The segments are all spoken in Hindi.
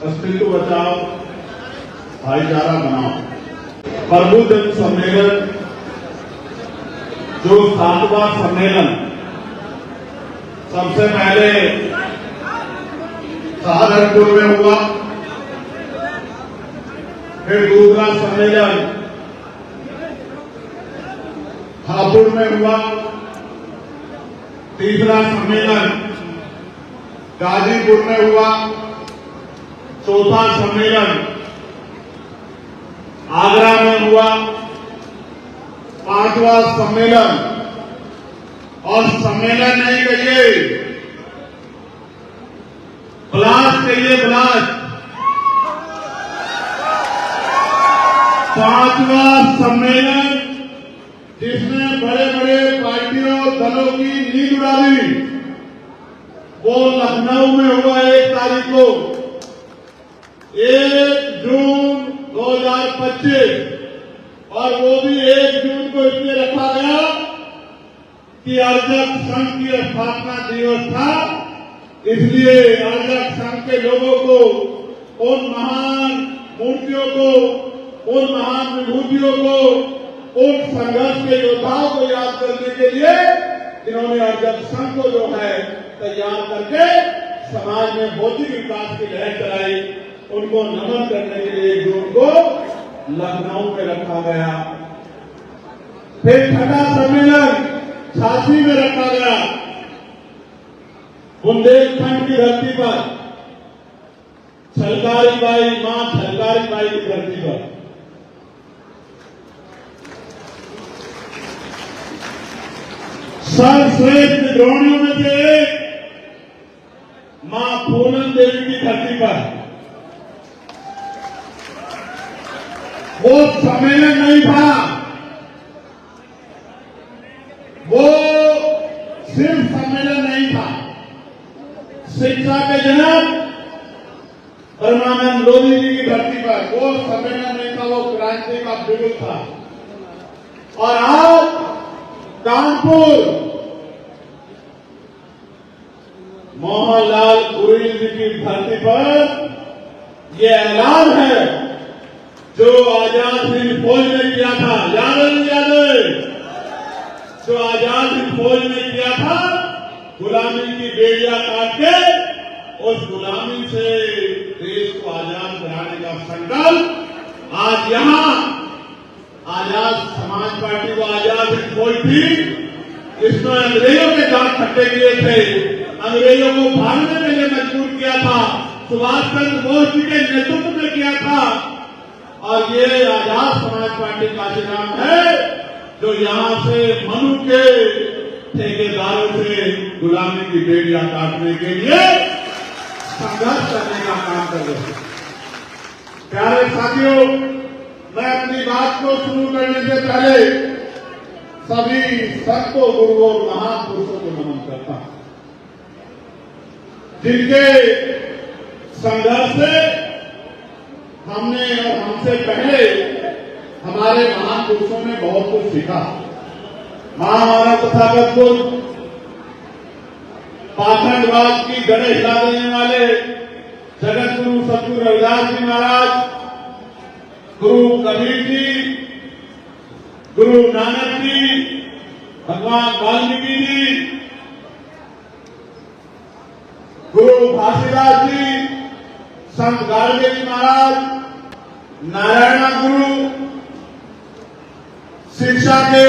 अस्तित्व बचाओ, भाईचारा बनाओ। प्रबुद्धजन सम्मेलन जो 7वां सम्मेलन सबसे पहले सहारनपुर में हुआ, फिर दूसरा सम्मेलन हापुड़ में हुआ, तीसरा सम्मेलन गाजीपुर में हुआ, चौथा सम्मेलन आगरा में हुआ, 5वां सम्मेलन, और सम्मेलन नहीं कहिए, ब्लास्ट कहिए, ब्लास्ट 5वां सम्मेलन जिसने बड़े बड़े पार्टियों दलों की नींद उड़ा दी, वो लखनऊ में हुआ 1 तारीख को, 1 जून 2025, और वो भी 1 जून को इसलिए रखा गया कि अर्जक संघ की स्थापना दिवस था, इसलिए अर्जक संघ के लोगों को, उन महान मूर्तियों को, उन महान विभूतियों को, उन संघर्ष के योद्धाओं को याद करने के लिए जिन्होंने अर्जक संघ को जो है तैयार करके समाज में बौद्धिक विकास की लहर चलाई, उनको नमन करने के लिए 1 जून को लखनऊ में रखा गया। फिर 6वां सम्मेलन झांसी में रखा गया, बुंदेलखंड की धरती पर, छलकारी बाई, मां छलकारी बाई की धरती पर। सर्वश्रेष्ठ द्रोणियों में से एक मां पूनम देवी की धरती पर। वो सम्मेलन नहीं था, वो सिर्फ सम्मेलन नहीं था, शिक्षा के जनक परमानंद लोधी जी की धरती पर वो सम्मेलन नहीं था, वो क्रांति का बिगुल था। और आज कानपुर मोहनलाल गुरुजी जी की धरती पर ये ऐलान है जो आजाद हिंद फौज ने किया था, याद है नहीं याद है? जो आजाद हिंद फौज ने किया था, गुलामी की बेड़ियां काट के उस गुलामी से देश को आजाद कराने का संकल्प आज यहां आजाद समाज पार्टी को आजाद हिंद फौज थी, इसमें अंग्रेजों के दांत खट्टे किए थे, अंग्रेजों को भागने के लिए मजबूर किया था, सुभाष चंद्र बोस जी के नेतृत्व में किया था। और ये आजाद समाज पार्टी का नाम है जो यहां से मनु के ठेकेदारों से गुलामी की बेड़ियां काटने के लिए संघर्ष करने का काम कर रहे हैं। प्यारे साथियों, मैं अपनी बात को शुरू करने से पहले सभी संतों, गुरुओं और महापुरुषों को नमन करता हूं, जिनके संघर्ष से हमने और हमसे पहले हमारे महापुरुषों ने बहुत कुछ सीखा। महामानव तथागत को पाखंडवाद की जड़ें हिला देने वाले जगत गुरु सतगुरु रविदास जी महाराज, गुरु कबीर जी, गुरु नानक जी, भगवान वाल्मीकि जी, गुरु घासीदास जी, संत गाडगे जी महाराज, नारायणा गुरु, शिक्षा के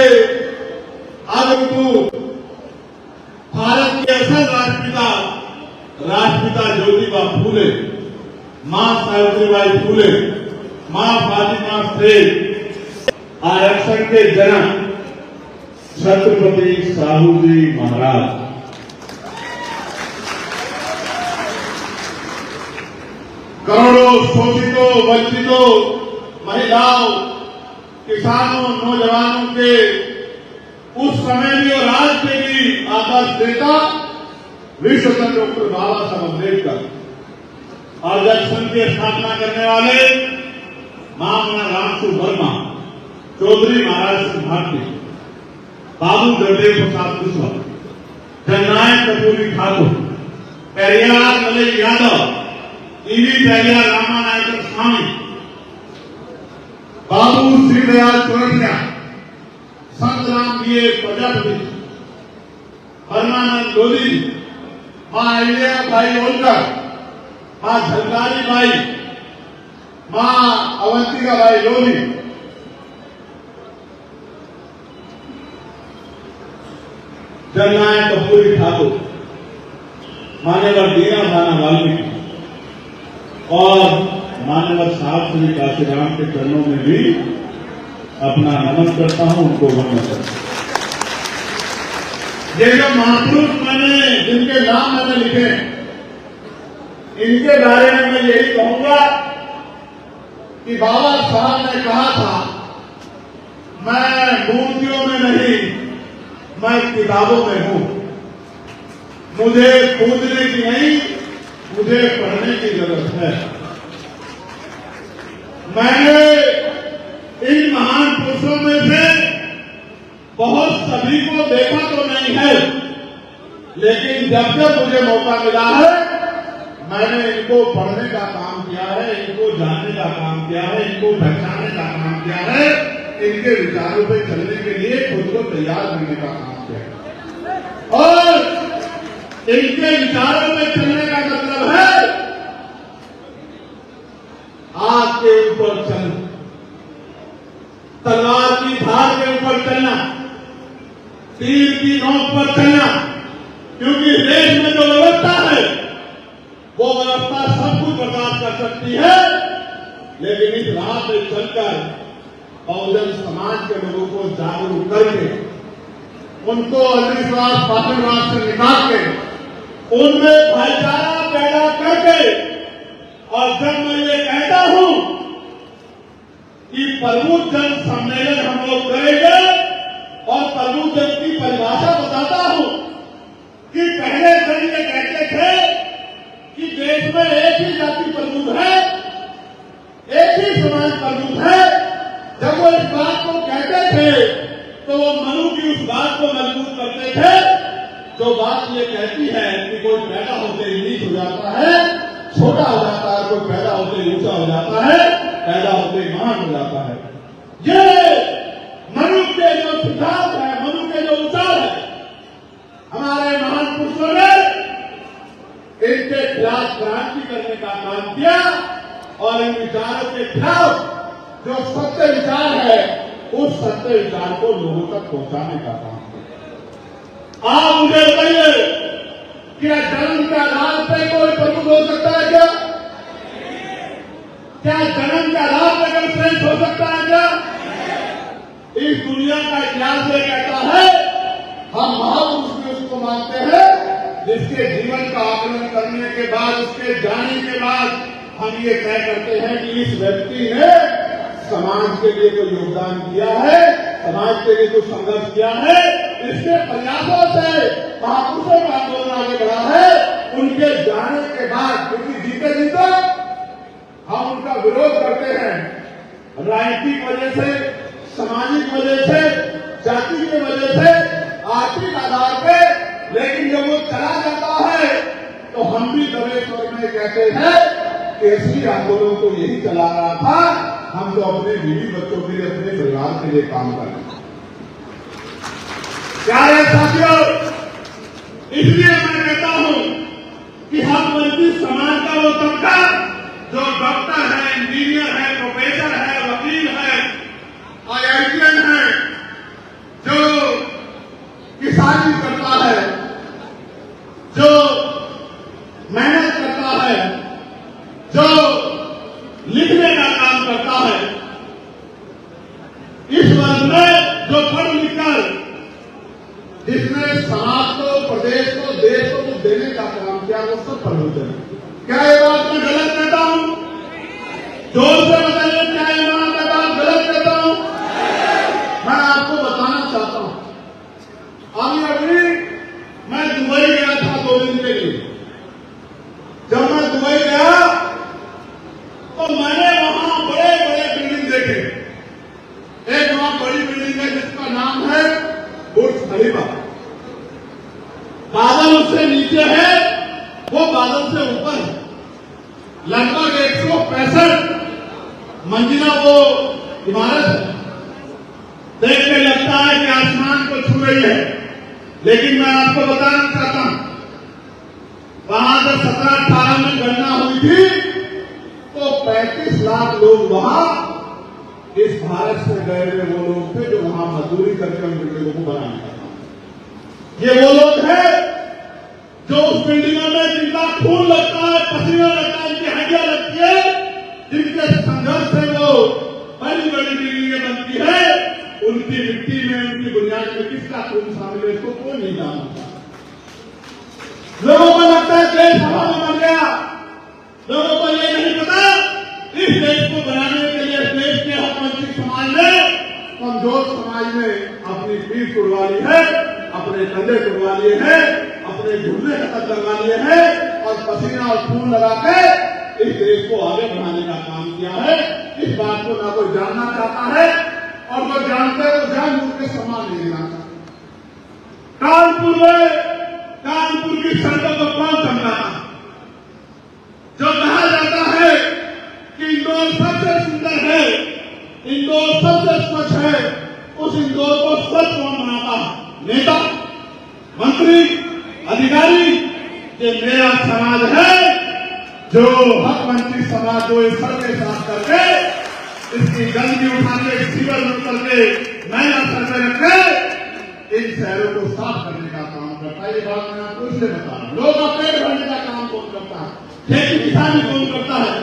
आदिगुरु, भारत के असल राष्ट्रपिता ज्योतिबा फूले, मां सावित्रीबाई फूले, मां फातिमा सेठ, आरक्षण के जनक छत्रपति साहू जी महाराज। करोड़ों शोषितों, वंचितों, महिलाओं, किसानों, नौजवानों के उस समय भी और आज के भी आदर्श नेता विश्वकर्मा डॉक्टर बाबा साहब अम्बेडकर और जब संघ की स्थापना करने वाले महामना रामसु वर्मा, चौधरी महाराज सिंह भारती, बाबू जगदेव प्रसाद कुशवाहा, जननायक कपूरी ठाकुर, पेरियार मलय यादव, ईवी दया रामानायकर स्वामी, बाबू श्रीदयाल चौरसिया, संत राम बीए प्रजापति, परमानंद लोधी, माँ अहिल्या भाई होलकर, माँ झलकारी भाई, माँ अवंतिका भाई लोधी, जननायक कपूरी ठाकुर, मान्यवर दीना भाना वाल्मीकि और मान्यवर साहब श्री काशीराम के चरणों में भी अपना नमन करता हूं, उनको वंदन करता हूं। ये जो महापुरुष जिनके नाम मैंने लिखे, इनके बारे में मैं यही कहूंगा कि बाबा साहब ने कहा था, मैं मूर्तियों में नहीं, मैं किताबों में हूं। मुझे कूदने की नहीं, मुझे पढ़ने की जरूरत है। मैंने इन महान पुरुषों में से बहुत सभी को देखा तो नहीं है, लेकिन जब जब मुझे मौका मिला है, मैंने इनको पढ़ने का काम किया है, इनको जानने का काम किया है, इनको पहचानने का काम किया है, इनके विचारों पे चलने के लिए खुद को तैयार करने का काम किया है। और इनके विचारों में चलने का मतलब है आग के ऊपर चलना, तलवार की धार के ऊपर चलना, तीर की नोक पर चलना, क्योंकि देश में जो व्यवस्था है वो व्यवस्था सब कुछ बर्दाश्त कर सकती है, लेकिन इस राह पे चलकर बहुजन समाज के लोगों को जागरूक करके, उनको अंधविश्वास पाखंडवाद से निकाल के, उनमें भाईचारा पैदा करके, और जब मैं ये कहता हूं कि प्रबुद्ध जन सम्मेलन हम लोग करेंगे और प्रबुद्ध जन की परिभाषा बताता हूं कि पहले जन ये कहते थे कि देश में एक ही जाति प्रबुद्ध है, एक ही समाज प्रबुद्ध है। जब वो इस बात को कहते थे तो वो मनु की उस बात को मजबूत करते थे, जो बात ये कहती है कि कोई पैदा होते ही नीच हो जाता है, छोटा हो जाता है, कोई पैदा होते ही ऊंचा हो जाता है, पैदा होते ही महान हो जाता है। ये मनु के जो सिद्धांत है, मनु के जो विचार है, हमारे महान पुरुषों ने इनके खिलाफ क्रांति करने का काम किया और इन विचारों के खिलाफ जो सत्य विचार है, उस सत्य विचार को लोगों तक पहुंचाने का काम किया। आप मुझे बताइए, क्या जन्म के आधार पर कोई प्रबुद्ध हो सकता है क्या? क्या जन्म के आधार पर कोई श्रेष्ठ हो सकता है क्या? इस दुनिया का इतिहास ये कहता है, हम महापुरुष भी उसको मानते हैं जिसके जीवन का आकलन करने के बाद, उसके जाने के बाद हम ये तय करते हैं कि इस व्यक्ति ने समाज के लिए कोई योगदान किया है, समाज के लिए कुछ संघर्ष किया है, इसके प्रयासों से महापुरुषों का आंदोलन आगे बढ़ा है। उनके जाने के बाद, क्योंकि जीते जीते हम उनका विरोध करते हैं राजनीतिक वजह से, सामाजिक वजह से, जाति की वजह से, आर्थिक आधार पे, लेकिन जब वो चला जाता है तो हम भी दबे स्वर में कहते हैं केसरी आंदोलन तो यही चला रहा था, हम तो अपने बीवी बच्चों के लिए, अपने परिवार के लिए काम कर रहे हैं। क्या है साथियों, इसलिए मैं कहता हूं कि हम वंचित समाज का वो तबका जो डॉक्टर है, इंजीनियर है, प्रोफेसर है, वकील है, आईआईटीएन है, जो किसानी करता है, जो मेहनत करता है, जो लिखने का काम करता है, इस वर्ग में जो पढ़ लिखकर जिसने समाज को, प्रदेश को, देश को कुछ देने का काम किया, वो सब प्रबुद्ध है। क्या ये बात मैं गलत कहता हूं? जोर से बताइए, क्या ये बात गलत कहता हूं? मैं आपको बताना चाहता हूं, अभी मैं दुबई गया था 2 दिन के लिए। जब मैं दुबई गया तो मैंने वहां बड़े बड़े बिल्डिंग देखे। एक वहां बड़ी बिल्डिंग है जिसका नाम है बुर्ज खलीफा। बादल उससे नीचे है, वो बादल से ऊपर है। 165 मंजिला वो इमारत है। देख के लगता है कि आसमान को छू रही है, लेकिन मैं आपको बताना चाहता हूं, वहां जब 17-18 में गणना हुई थी तो 35 लाख लोग वहां इस भारत से गए हुए वो लोग थे जो वहां मजदूरी करके उन बिल्डिंगों को बनाने का काम। ये वो लोग हैं जो उस बिल्डिंगों में जिनका खून लगता है, पसीना लगता है, इनकी हड्डियां लगती है, जिनके संघर्ष से वो बड़ी बड़ी बिल्डिंगें बनती है, उनकी मिट्टी में, उनकी बुनियाद में किसका खून शामिल है इसको कोई नहीं जानता। लोगों को लगता है देश हवा में बन गया, लोगों को ये नहीं पता इस देश को बनाने के लिए देश के हकवंचित समाज ने, कमजोर समाज ने अपनी पीठ तुड़वा ली है, अपने कंधे तुड़वा लिए हैं, अपने घुटने खत्म करवा लिए हैं और पसीना और खून लगा के इस देश को आगे बढ़ाने का काम किया है। इस बात को ना कोई जानना चाहता है और जो जानते हैं वो जानबूझ के सम्मान नहीं देना चाहता। कानपुर की सड़कों को कौन समझाता? जो कहा जाता है कि इंदौर सबसे सुंदर है, इंदौर सबसे स्वच्छ है, उस इंदौर को स्वच्छ कौन बनाता? नेता, मंत्री, अधिकारी। ये मेरा समाज है जो हकवंचित समाज, जो इस सड़कें साफ करके, इसकी गंदगी उठा के, सीवर में करके, मैला सड़कें रख के इन शहरों को साफ करने का काम करता है। ये बात मैं आपको इसलिए बता रहा हूं। लोग का पेट भरने का काम कौन करता है? खेती किसानी कौन करता है?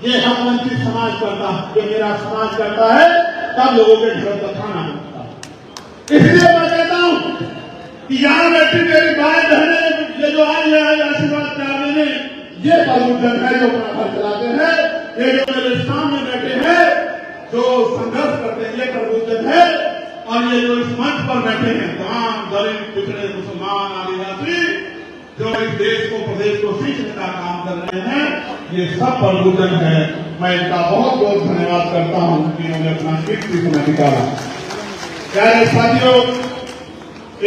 ये हकवंचित समाज करता है, ये मेरा समाज करता है, तब लोगों के घर का खाना मिलता है। इसलिए मैं कहता हूं कि यहां बैठी मेरी भाई बहने, ये जो आई है आशीर्वाद प्यार देने, ये प्रबुद्धन है जो अपना घर चलाते हैं, ये जो मेरे सामने बैठे हैं जो संघर्ष करते हैं, ये प्रबुद्धन है। और ये जो इस मंच पर बैठे हैं तमाम गरीब, पिछड़े, मुसलमान, आदिवासी, जो इस देश को, प्रदेश को सीखने का काम कर रहे हैं, ये सब प्रबुद्धन है। मैं इनका बहुत बहुत धन्यवाद करता हूं कि उन्होंने अपना कीमती समय निकाला। प्यारे साथियों,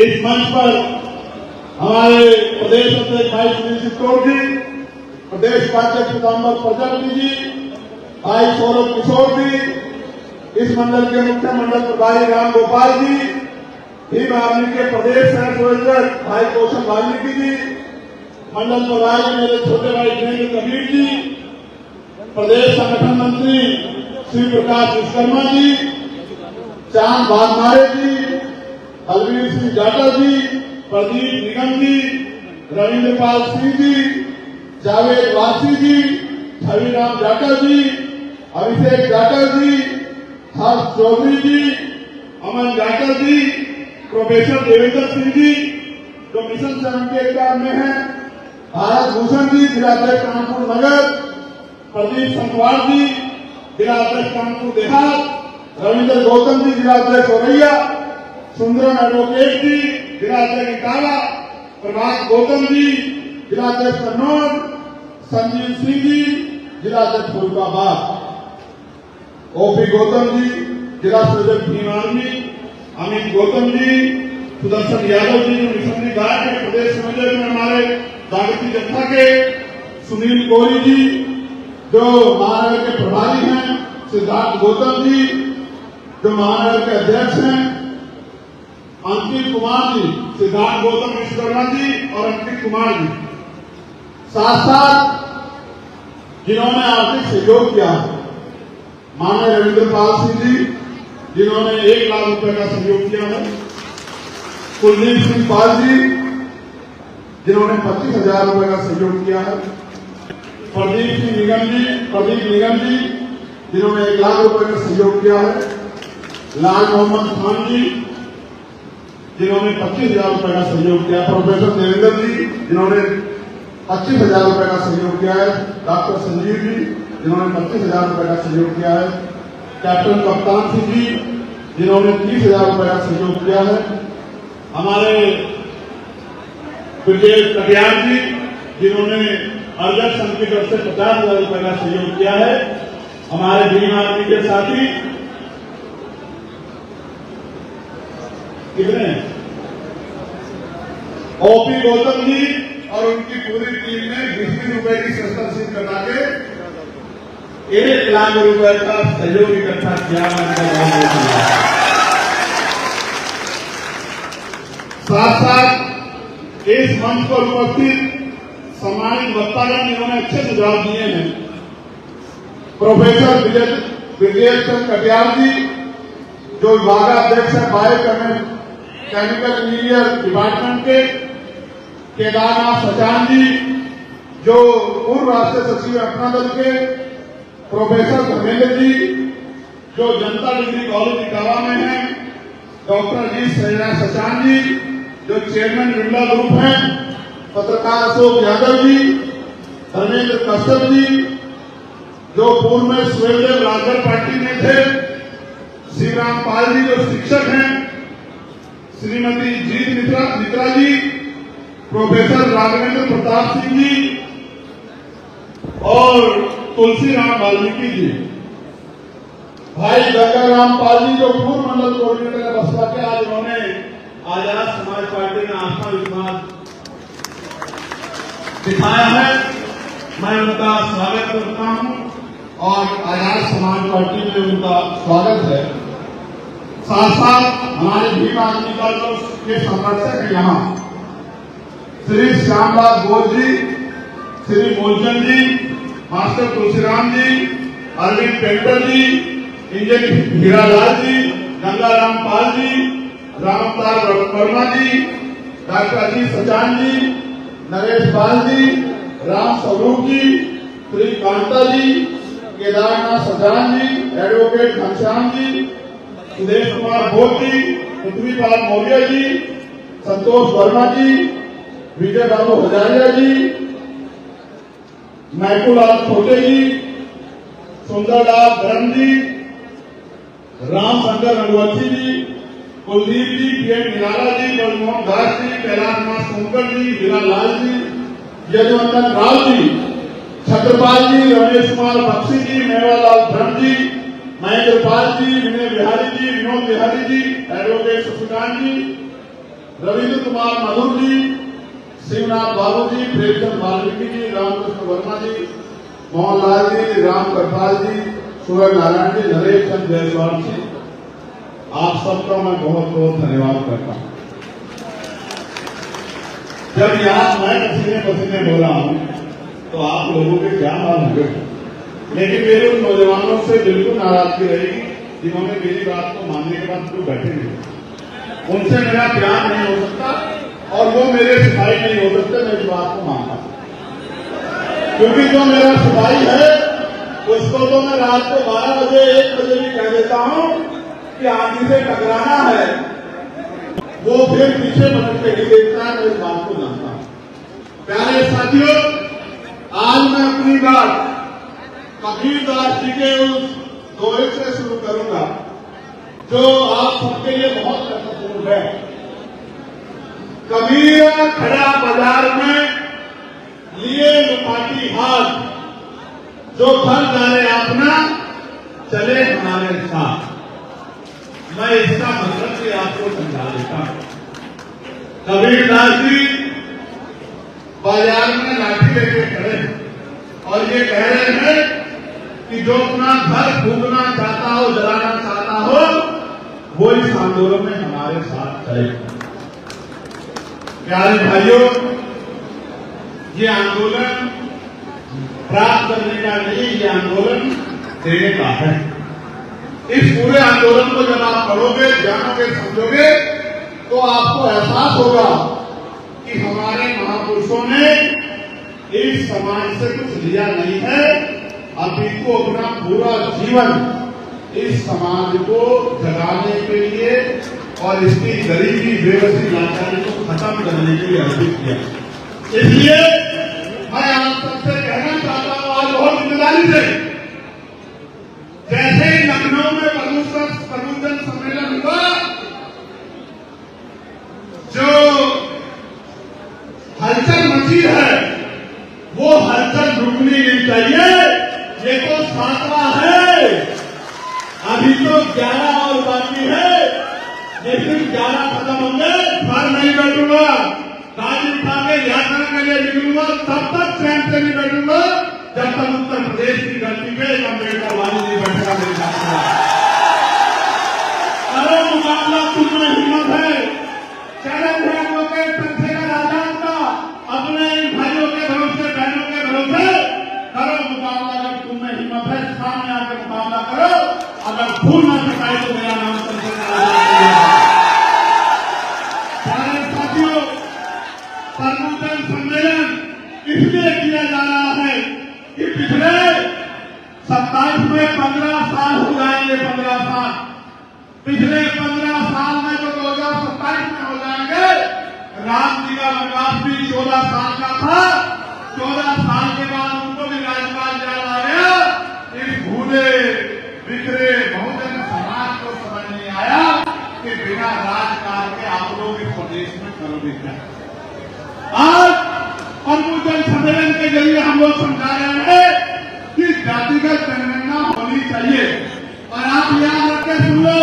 इस मंच पर हमारे प्रदेश अध्यक्ष भाई सुनील सितौर जी, प्रदेश उपाध्यक्ष पीताम्बर प्रजापति जी, भाई सौरभ किशोर जी, इस मंडल के मुख्य मंडल प्रभारी राम गोपाल जी, भीम आर्मी के प्रदेश सह संयोजक भाई कौशल वाल्मीकि जी, मंडल प्रभारी मेरे छोटे भाई जयेंद्र कबीर जी, प्रदेश संगठन मंत्री श्री प्रकाश विश्वकर्मा जी, चांद भागमारे जी, बलवीर सिंह जाटव जी, प्रदीप निगम जी, रविंद्र पाल सिंह जी, जावेद वासी जी, छविराम जाटव जी, अभिषेक जाटव जी, हर्ष चौधरी जी, अमन जाटव जी, प्रोफेसर देवेंद्र सिंह जी जो मिशन 78 में है, भारत भूषण जी, जिलाध्यक्ष कानपुर नगर, प्रदीप संगवार जी, जिलाध्यक्ष कानपुर देहात, रविंद्र गौतम जी, जिलाध्यक्ष औरैया, सुंदरम एडवोकेट जी, जिलाध्यक्ष इटावा, प्रभात गौतम जी, जिलाध्यक्ष कन्नौज, संजीव सिंह जी, जिलाध्यक्ष फुलकाबाद, ओपी गौतम जी, जिला संयोजक Bhim army, Amit Gautam ji, Sudarshan Yadav ji, missionary guard के प्रदेश संयोजक में हमारे स्वागती जत्था के, सुनील कोहली जी जो महानगर के प्रभारी हैं, सिद्धार्थ गौतम जी जो महानगर के अध्यक्ष हैं, अंकित कुमार जी, सिद्धार्थ गौतम विश्वकर्मा जी और अंकित कुमार जी, साथ साथ जिन्होंने आर्थिक सहयोग किया, माननीय रविंद्र पाल सिंह जी जिन्होंने 1 लाख रुपए का सहयोग किया है, कुलदीप सिंह पाल जी जिन्होंने 25,000 रुपए का सहयोग किया है, प्रदीप निगम जी जिन्होंने 1 लाख रुपए का सहयोग किया है, लाल मोहम्मद खान जी जिन्होंने 25,000 रुपए का सहयोग किया, प्रोफेसर देवेंद्र जी जिन्होंने 25,000 रुपए का सहयोग किया है, डॉक्टर संजीव जी जिन्होंने 25,000 रुपए का सहयोग किया है, कैप्टन कप्तान सिंह जी जिन्होंने 30,000 रुपए का सहयोग किया है, हमारे ब्रिजेश कटियार जी जिन्होंने अर्जत संघ की तरफ से 50,000 रुपए का सहयोग किया है, हमारे भीम आर्मी के साथी कितने ओपी गौतम जी और उनकी पूरी टीम ने 20 रुपए की शस्त्र सिंह कटा के 1 लाख रुपए का सहयोग इकट्ठा किया। साथ साथ इस मंच पर उपस्थित सम्मानित वक्तागण इन्होंने अच्छे सुझाव दिए हैं। प्रोफेसर विजय चंद कटियार जी जो विभागाध्यक्ष है बायो केमिकल इंजीनियर डिपार्टमेंट के, केदारनाथ सचान जी जो पूर्व राष्ट्रीय सचिव अपना दल के, प्रोफेसर धर्मेंद्र जी जो जनता डिग्री कॉलेज इटावा में है, डॉक्टर जी सचान जी जो चेयरमैन बिरला ग्रुप है, पत्रकार अशोक यादव जी, धर्मेंद्र कश्यप जी जो पूर्व में स्वयंदेव राजभर पार्टी में थे, शिवराम पाल जी जो शिक्षक हैं, श्रीमती जीत मित्रा जी, प्रोफेसर राघवेंद्र प्रताप सिंह जी और तुलसीराम वाल्मीकि जी, भाई गंगाराम पाल जी जो पूर्व मंडल कोऑर्डिनेटर है बसपा के, आज उन्होंने आजाद समाज पार्टी में आस्था विश्वास दिखाया है। मैं उनका स्वागत करता हूं और आजाद समाज पार्टी में उनका स्वागत है। साथ साथ हमारे भीम आदमी का के संरक्षक है यहाँ श्री श्यामलाल बोस जी, श्री मूलचंद जी, मास्टर तुलसीराम जी, अरविंद पेंटर जी, इंजीनियर हीरालाल जी, गंगाराम पाल जी, रामतार वर्मा जी, डॉक्टर अजीत सचान जी, नरेश पाल जी, राम स्वरूप जी, श्री कांता जी, केदारनाथ सचान जी, एडवोकेट घनश्याम जी, सुदेश कुमार भोग जी, पृथ्वीपाल मौर्य जी, संतोष वर्मा जी, विजय बाबू हजारिया जी, मैकुलाल छोटे जी, सुंदरलाल धर्म जी, रामशंकर रघुवंशी जी, कुलदीप जी, पीएम निराला जी, बलमोहन दास जी, कैलाशनाथ सोनकर जी, हीरालाल जी, यजवंतन राव जी, छत्रपाल जी, रमेश कुमार बख्शी जी, मेवालाल धर्म जी, महेंद्र पाल जी, विनय बिहारी जी, विनोद बिहारी जी, एडवोकेट शशिकांत जी, रविंद्र कुमार मधुर जी, शिवनाथ बाबू जी, प्रेमचंद वाल्मीकि जी, रामकृष्ण वर्मा जी, मोहनलाल जी, राम करपाल जी, सूर्य नारायण जी, नरेश चंद जायसवाल जी, आप सबका मैं बहुत बहुत धन्यवाद करता हूं। जब यहाँ मैं पसीने पसीने बोला हूं तो आप लोगों के क्या हाल होंगे, लेकिन मेरे उन नौजवानों से बिल्कुल नाराजगी रहेगी जिन्होंने मेरी बात को मानने के बाद क्यों बैठे नहीं। उनसे मेरा प्यार नहीं हो सकता और वो मेरे सिपाही नहीं हो सकते। मैं इस बात को मानता हूं क्योंकि जो मेरा सिपाही है उसको तो मैं रात को 12 बजे 1 बजे भी कह देता हूं कि आदमी से टकराना है, वो फिर पीछे पलट के नहीं देखता है। मैं इस बात को जानता हूं। प्यारे साथियों, आज मैं अपनी बात कबीरदास जी के उस दोहे से शुरू करूंगा जो आप सबके लिए बहुत महत्वपूर्ण है। कबीर खड़ा बाजार में लिए लुपाटी हाथ, जो घर जाने अपना चले हमारे साथ। मैं इसका मतलब भी आपको समझा देता हूं। कबीरदास जी बाजार में लाठी लेके खड़े और ये कह रहे हैं कि जो अपना घर फूकना चाहता हो, जलाना चाहता हो, वो इस आंदोलन में हमारे साथ चले। प्यारे भाइयों, ये आंदोलन प्राप्त करने का नहीं, ये आंदोलन देने का है। इस पूरे आंदोलन को जब आप पढ़ोगे, जानोगे, समझोगे तो आपको एहसास होगा कि हमारे महापुरुषों ने इस समाज से कुछ लिया नहीं है, अपितु अपना पूरा जीवन इस समाज को जगाने के लिए और इसकी गरीबी, बेबसी, लाचारी को खत्म करने के लिए अर्पित किया। इसलिए मैं आप सबसे कहना चाहता हूं आज बहुत जिम्मेदारी से, जैसे ही लखनऊ में प्रबुद्धन सम्मेलन हुआ, जो हलचल मची है वो हलचल रुकनी नहीं चाहिए। ये तो 7वां है, अभी तो 11 और बाकी है, लेकिन 11 खत्म होंगे, घर नहीं बैठूंगा, गाड़ी उठा के यात्रा के लिए निकलूंगा, तब तक चैन से नहीं बैठूंगा जब तक उत्तर प्रदेश की धरती पे एक अम्बेडकर वाली नहीं बैठेगा मेरे साथ। करो मुकाबला, तुमने हिम्मत है, चैलेंज है एडवोकेट चंद्रशेखर आजाद का, अपने भाइयों के भरोसे, बहनों के भरोसे करो मुकाबला। अगर तुमने हिम्मत है सामने आकर मुकाबला करो, अगर भूल ना सकाए तो मेरा नाम चंद्रशेखर आजाद। साथियों, सर्वोदय सम्मेलन इसलिए किया जा रहा है कि पिछले 27 में 15 साल हो जाएंगे, 15 साल, पिछले 15 साल में जो 2027 में हो जाएंगे। राम जी का वनवास भी 14 साल का था, 14 साल के बाद उनको भी राजपाल याद आ गया। इस भूले बिखरे बहुजन समाज को समझ नहीं आया कि बिना राजकाल के आप लोग इस प्रदेश में करोगे क्या। आज सर्वोदय सम्मेलन के जरिए हम लोग समझा रहे हैं कि जातिगत जनगणना होनी चाहिए। और आप याद रखके सुन लो,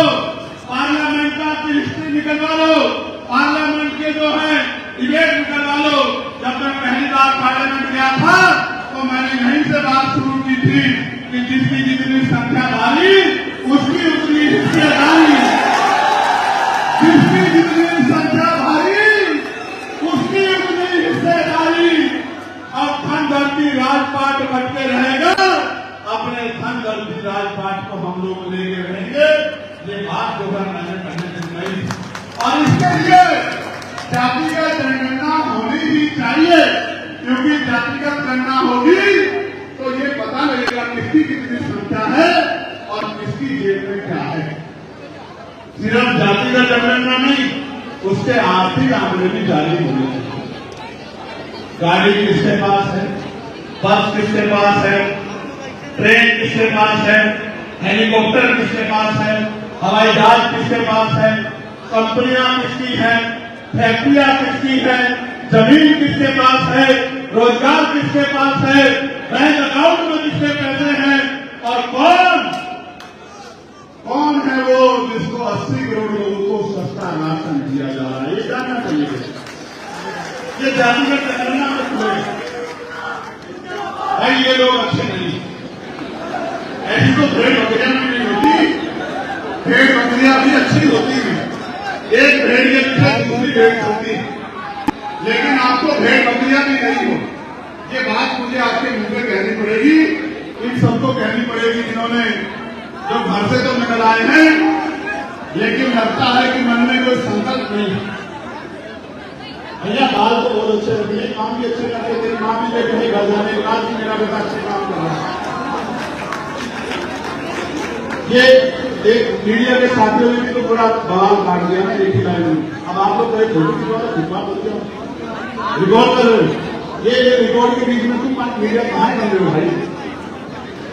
पार्लियामेंट का हिस्ट्री निकलवा लो, पार्लियामेंट के जो है डिबेट निकलवा लो। जब मैं पहली बार पार्लियामेंट गया था तो मैंने यहीं से बात शुरू की थी कि जिसकी जितनी संख्या भारी उसकी उतनी हिस्सेदारी, जिसकी जितनी संख्या भारी उसकी उतनी हिस्सेदारी। अब धन धरती राजपाट बनते रहेगा, अपने धन धरती राजपाट को हम लोग लेके रहेंगे। ये बात जो है मैंने पहले दिन कही, और इसके लिए जातिगत जनगणना होनी ही चाहिए, क्योंकि जातिगत गणना होगी तो ये पता लगेगा किसकी कितनी संख्या है और किसकी जेब में क्या है। सिर्फ जातिगत जनगणना नहीं, उसके आर्थिक आंकड़े भी जारी होने चाहिए। गाड़ी किसके पास है, बस किसके पास है, ट्रेन किसके पास है, हेलीकॉप्टर किसके पास है, हवाई जहाज किसके पास है, कंपनियां किसकी है, फैक्ट्रियां किसकी है, जमीन किसके पास है, रोजगार किसके पास है, बैंक अकाउंट में किसके पैसे हैं, और कौन है वो जिसको 80 करोड़ लोगों को सस्ता राशन दिया जा रहा है। ये जानना चाहिए। ये जातिगत जनगणना में भाई ये लोग अच्छे नहीं, ऐसी तो भेड़ बकरियां भी नहीं होती, भेड़ बकरियां भी अच्छी होती हैं, एक भेड़ के पीछे दूसरी भेड़ होती है, लेकिन आपको भेड़ बकरियां भी नहीं हो। ये बात मुझे आपके मुंह में कहनी पड़ेगी, इन सबको कहनी पड़ेगी जिन्होंने जो घर से तो निकल आए हैं, लेकिन लगता है कि मन में कोई संकल्प नहीं है। भैया बाल तो बहुत अच्छे होते हैं, काम भी अच्छे करते, तेरी माँ भी ले कहीं घर जाने के बाद मेरा बेटा अच्छे काम कर रहा है। ये एक मीडिया के साथियों ने भी तो पूरा बवाल काट दिया ना एक ही लाइन में। अब आप लोग कहीं फोटो खिंचवा खिंचवा बोलते हो, रिकॉर्ड कर रहे हो, ये रिकॉर्ड के बीच में तुम मीडिया कहाँ बन रहे हो भाई,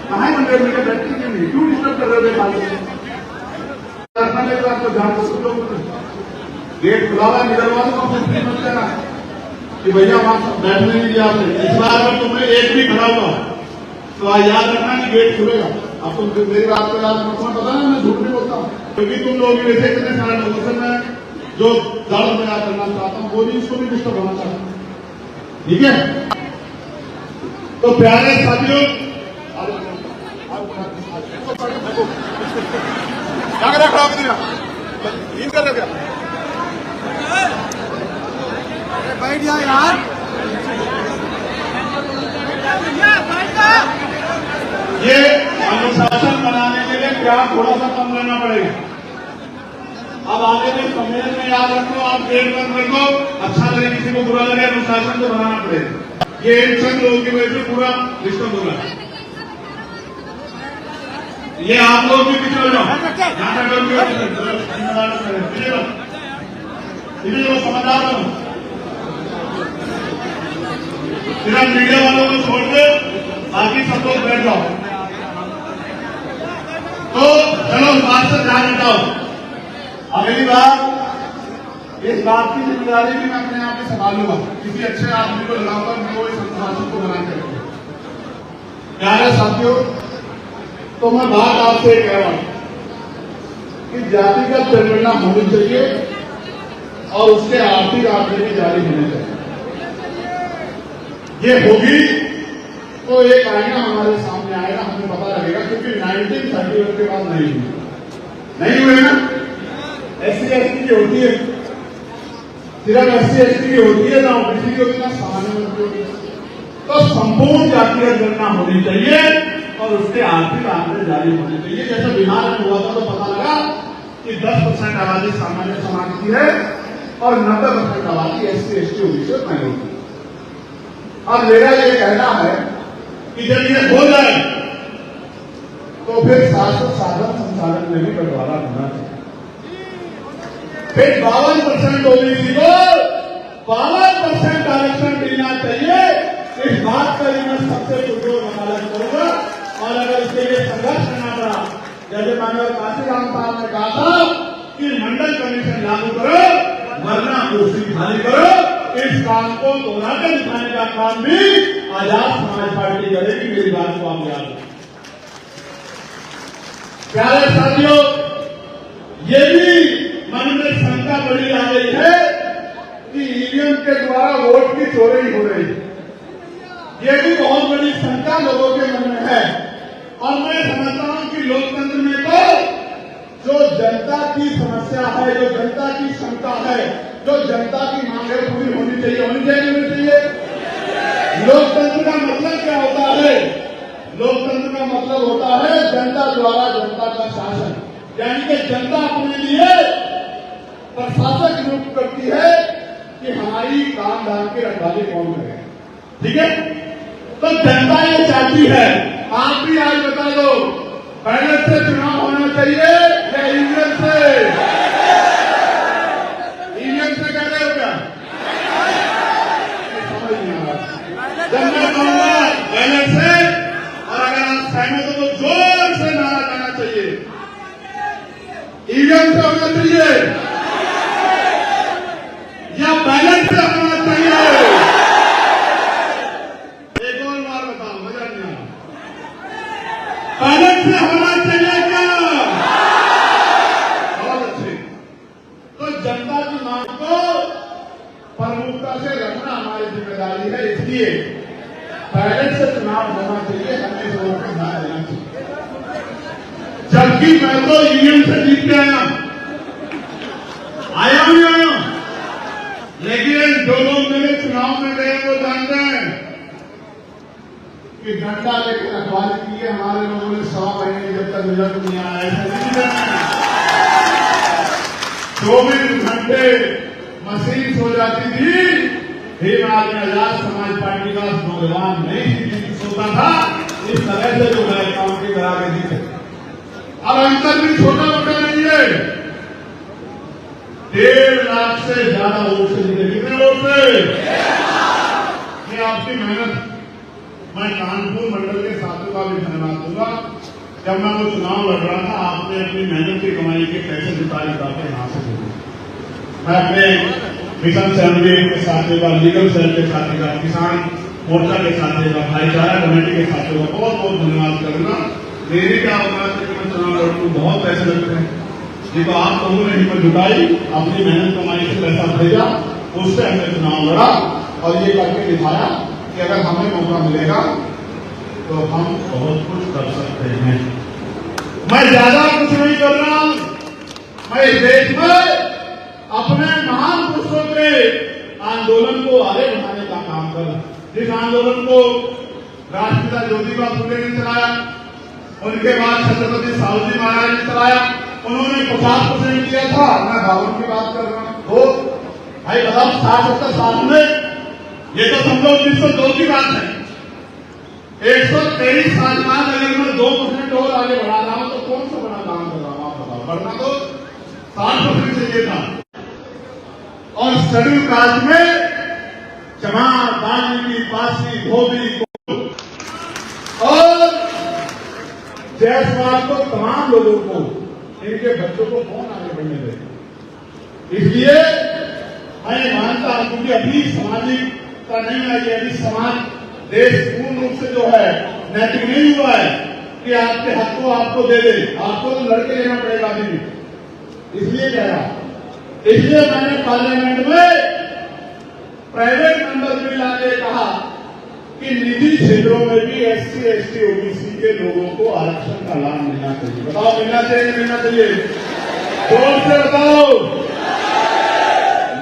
कहाँ बन रहे हो मीडिया, बैठते क्यों नहीं, क्यों डिस्टर्ब कर रहे हो। आपको ध्यान से गेट खुला हुआ निकल वालों को मत देना कि भैया वहां बैठने नहीं दिया आपने। इस बार अगर तुमने एक भी खड़ा हुआ तो याद रखना कि गेट खुलेगा। अब तुम मेरी बात को याद रखना, पता ना मैं झूठ नहीं बोलता हूँ, क्योंकि तुम लोग वैसे इतने सारे लोगों से मैं जो दर्द में याद करना चाहता हूँ वो भी उसको भी डिस्टर्ब होना चाहता हूँ। ठीक है, तो प्यारे साथियों, क्या कर रहा है, बैठ जाओ यार। ये अनुशासन बनाने के लिए प्यार थोड़ा सा कम लेना पड़ेगा। अब आगे के सम्मेलन में याद रखो, आप गेट बंद रखो, अच्छा लगे किसी को बुरा लगे, अनुशासन तो बनाना पड़ेगा। ये इन सब लोगों की वजह से पूरा डिस्टर्ब हो रहा है। ये आप लोग भी पीछे हो जाओ, समझदार बनो, सिर्फ मीडिया वालों को छोड़ के बाकी सब लोग बैठ जाओ। तो चलो इस बात से ध्यान हटाओ। अगली बार इस बात की जिम्मेदारी भी मैं अपने आप में संभालूंगा, किसी अच्छे आदमी को लगाकर मैं इस अनुशासन को बना के रखूंगा। प्यारे साथियों, तो मैं बात आपसे कह रहा हूं कि जातिगत जनगणना होनी चाहिए और उसके आर्थिक आंकड़े भी जारी होने चाहिए। ये होगी तो एक आईना हमारे सामने आएगा, हमें पता लगेगा, क्योंकि 1931 के बाद नहीं हुए ना। SC ST की होती है, सिर्फ SC ST की होती है ना, ओबीसी की होती है ना, सामान्य वर्ग की होती है। तो संपूर्ण जातिगत गणना होनी चाहिए और उसके आर्थिक आंकड़े जारी होने चाहिए। जैसे बिहार में हुआ था तो पता लगा कि 10% आबादी सामान्य समाज की है और 90% आबादी SC ST ओबीसी और माइनॉरिटी। अब मेरा ये कहना है कि जब ये हो जाए तो फिर शासन साधन संसाधन में भी बंटवारा होना चाहिए। फिर 52% ओबीसी को 52% आरक्षण मिलना चाहिए। इस बात का मैं सबसे पुरजोर वकालत करूंगा और अगर इसके लिए संघर्ष करना पड़ा, जैसे माननीय काशीराम साहब ने कहा था कि मंडल कमीशन लागू करो वरना कुर्सी खाली करो, इस काम को दोहरा कर दिखाने का काम भी आजाद समाज पार्टी करेगी। मेरी बात को आप याद रखें। प्यारे साथियों, ये भी मन में शंका बड़ी आ गई है कि ईवीएम के द्वारा वोट की चोरी हो रही है। ये भी बहुत बड़ी शंका लोगों के मन में है और मैं समझता हूं कि लोकतंत्र में तो जो जनता की समस्या है, जो जनता की शंका है, जो जनता की मांग है, पूरी होनी चाहिए। लोकतंत्र का मतलब क्या होता है? लोकतंत्र का मतलब होता है जनता द्वारा जनता का शासन, यानी कि जनता अपने लिए प्रशासक नियुक्त करती है कि हमारी काम धाम की रखवाली कौन करे। ठीक है, तो जनता ये चाहती है। आप भी आज बता दो, बैलेट से चुनाव होना चाहिए या ईवीएम से? ईवीएम से कह रहे हो क्या? समझ नहीं आ रहा। जब मैं कहूंगा बैलेट से, और अगर आप सहमत हो तो जोर से नारा देना चाहिए, ईवीएम से होना चाहिए या बैलेट से होना चाहिए? एक और बार बताओ, मजा नहीं आ रहा। बैलेट से होना चाहिए क्या? बहुत अच्छे। तो जनता की मांग को प्रमुखता से रखना हमारी जिम्मेदारी है, इसलिए बैलेट से चुनाव होना चाहिए, हमें लोगों को ध्यान देना चाहिए। जबकि मैं तो ईवीएम से जीत के आया हूं, लेकिन जो लोग मेरे चुनाव में गए वो जानते हैं कि घंटा लेकर रखवाली की है हमारे लोगों ने 100 महीने जब तक रिजल्ट नहीं आया। ऐसा नहीं करना। 24 घंटे मशीन सो जाती थी, फिर आदमी आजाद समाज पार्टी का नौजवान नहीं सोता था। इस तरह से जो है काम की करा के दी। अब अंतर भी छोटा मोटा नहीं है। 1.5 लाख से ज्यादा वोट से जीते। कितने वोट से? ये आपकी मेहनत। मैं कानपुर मंडल के साथियों का भी धन्यवाद दूंगा। जब मैं वो चुनाव लड़ रहा था, आपने अपनी मेहनत की कमाई के पैसे जुटाए जाते यहां से दिए। मैं अपने मिशन सेल के साथियों का, लीगल सेल के साथी का, किसान मोर्चा के साथियों का, भाईचारा कमेटी के साथियों का बहुत बहुत धन्यवाद करूंगा। मेरी क्या औकात है कि मैं चुनाव लड़ूं? बहुत पैसे लगते हैं। ये तो आप लोगों ने हिम्मत जुटाई, अपनी मेहनत कमाई से पैसा भेजा, उससे हमने चुनाव लड़ा और ये करके दिखाया कि अगर हमें मौका मिलेगा तो हम बहुत कुछ कर सकते हैं। मैं ज्यादा कुछ नहीं कर रहा हूं। मैं इस देश में अपने महान पुरुषों के आंदोलन को आगे बढ़ाने का काम कर रहा हूं। जिस आंदोलन को राष्ट्रपिता ज्योतिबा फुले ने चलाया, उनके बाद छत्रपति साहूजी महाराज ने चलाया, उन्होंने 50% दिया था। मैं 52 की बात कर रहा हूं। तो भाई बताओ, 60-70 साल में ये तो समझो 1902 की बात है। 123 साल बाद अगर मैं 2% और आगे बढ़ा रहा हूं तो कौन सा बड़ा काम कर रहा हूं? आप बताओ। बढ़ना तो 60% चाहिए था। और शेड्यूल कास्ट में चमार, वाल्मीकि, पासी, धोबी और जायसवाल को, तमाम लोगों को, इनके बच्चों को कौन आगे बढ़ने देगा? इसलिए मैं मानता हूं, क्योंकि अभी सामाजिकता नहीं आई है, अभी समाज, देश पूर्ण रूप से जो है नैतिक नहीं हुआ है कि आपके हक को आपको दे दे। आपको तो लड़के लेना पड़ेगा अभी। इसलिए कह रहा, इसलिए मैंने पार्लियामेंट में प्राइवेट मेंबर बिल लाके कहा कि निजी क्षेत्रों में भी SC, ST, OBC के लोगों को आरक्षण का लाभ मिलना चाहिए। बताओ मिलना चाहिए, मिलना चाहिए? जोर से बताओ।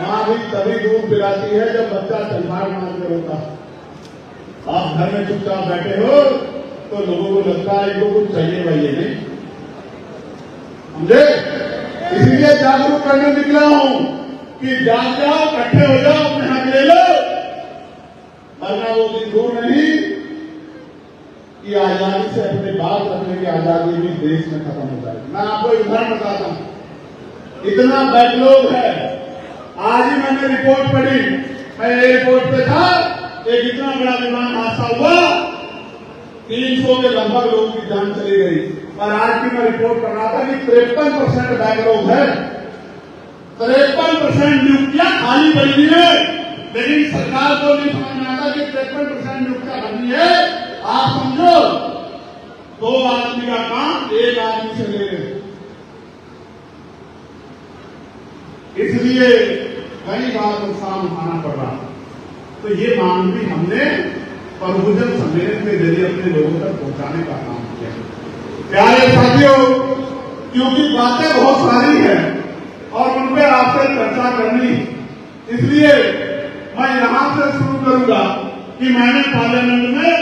माँ भी तभी दूध पिलाती है जब बच्चा तलवार मार के रोता। आप घर में चुपचाप बैठे हो तो लोगों को लगता है इनको कुछ चाहिए भाई नहीं, समझे? इसलिए जागरूक करने निकला हूं कि जाग जाओ, इकट्ठे हो जाओ, अपने हक ले लो, वरना वो दिन दूर नहीं कि आजादी से अपने बात रखने की आजादी भी देश में खत्म हो जाएगी। मैं आपको एक उदाहरण बताता हूं, इतना बैकलॉग है। आज ही मैंने रिपोर्ट पढ़ी, मैं एयरपोर्ट पे था, एक इतना बड़ा विमान हादसा हुआ, 300 के लगभग लोगों की जान चली गई। और आज की मैं रिपोर्ट कर रहा था कि 53% बैकलॉग है, 53% नियुक्तियां खाली पड़ी हुई है, लेकिन सरकार को नहीं समझ में आता कि 53% नियुक्तियां भरनी है। आप समझो 2 आदमी का काम 1 आदमी से ले रहे, इसलिए कई बार नुकसान उठाना पड़ रहा। तो ये मांग भी हमने प्रबुद्धन सम्मेलन के जरिए अपने लोगों तक पहुंचाने का काम किया। प्यारे साथियों, क्योंकि बातें बहुत सारी हैं और उन पर आपसे चर्चा करनी, इसलिए मैं यहां से शुरू करूंगा कि मैंने पार्लियामेंट में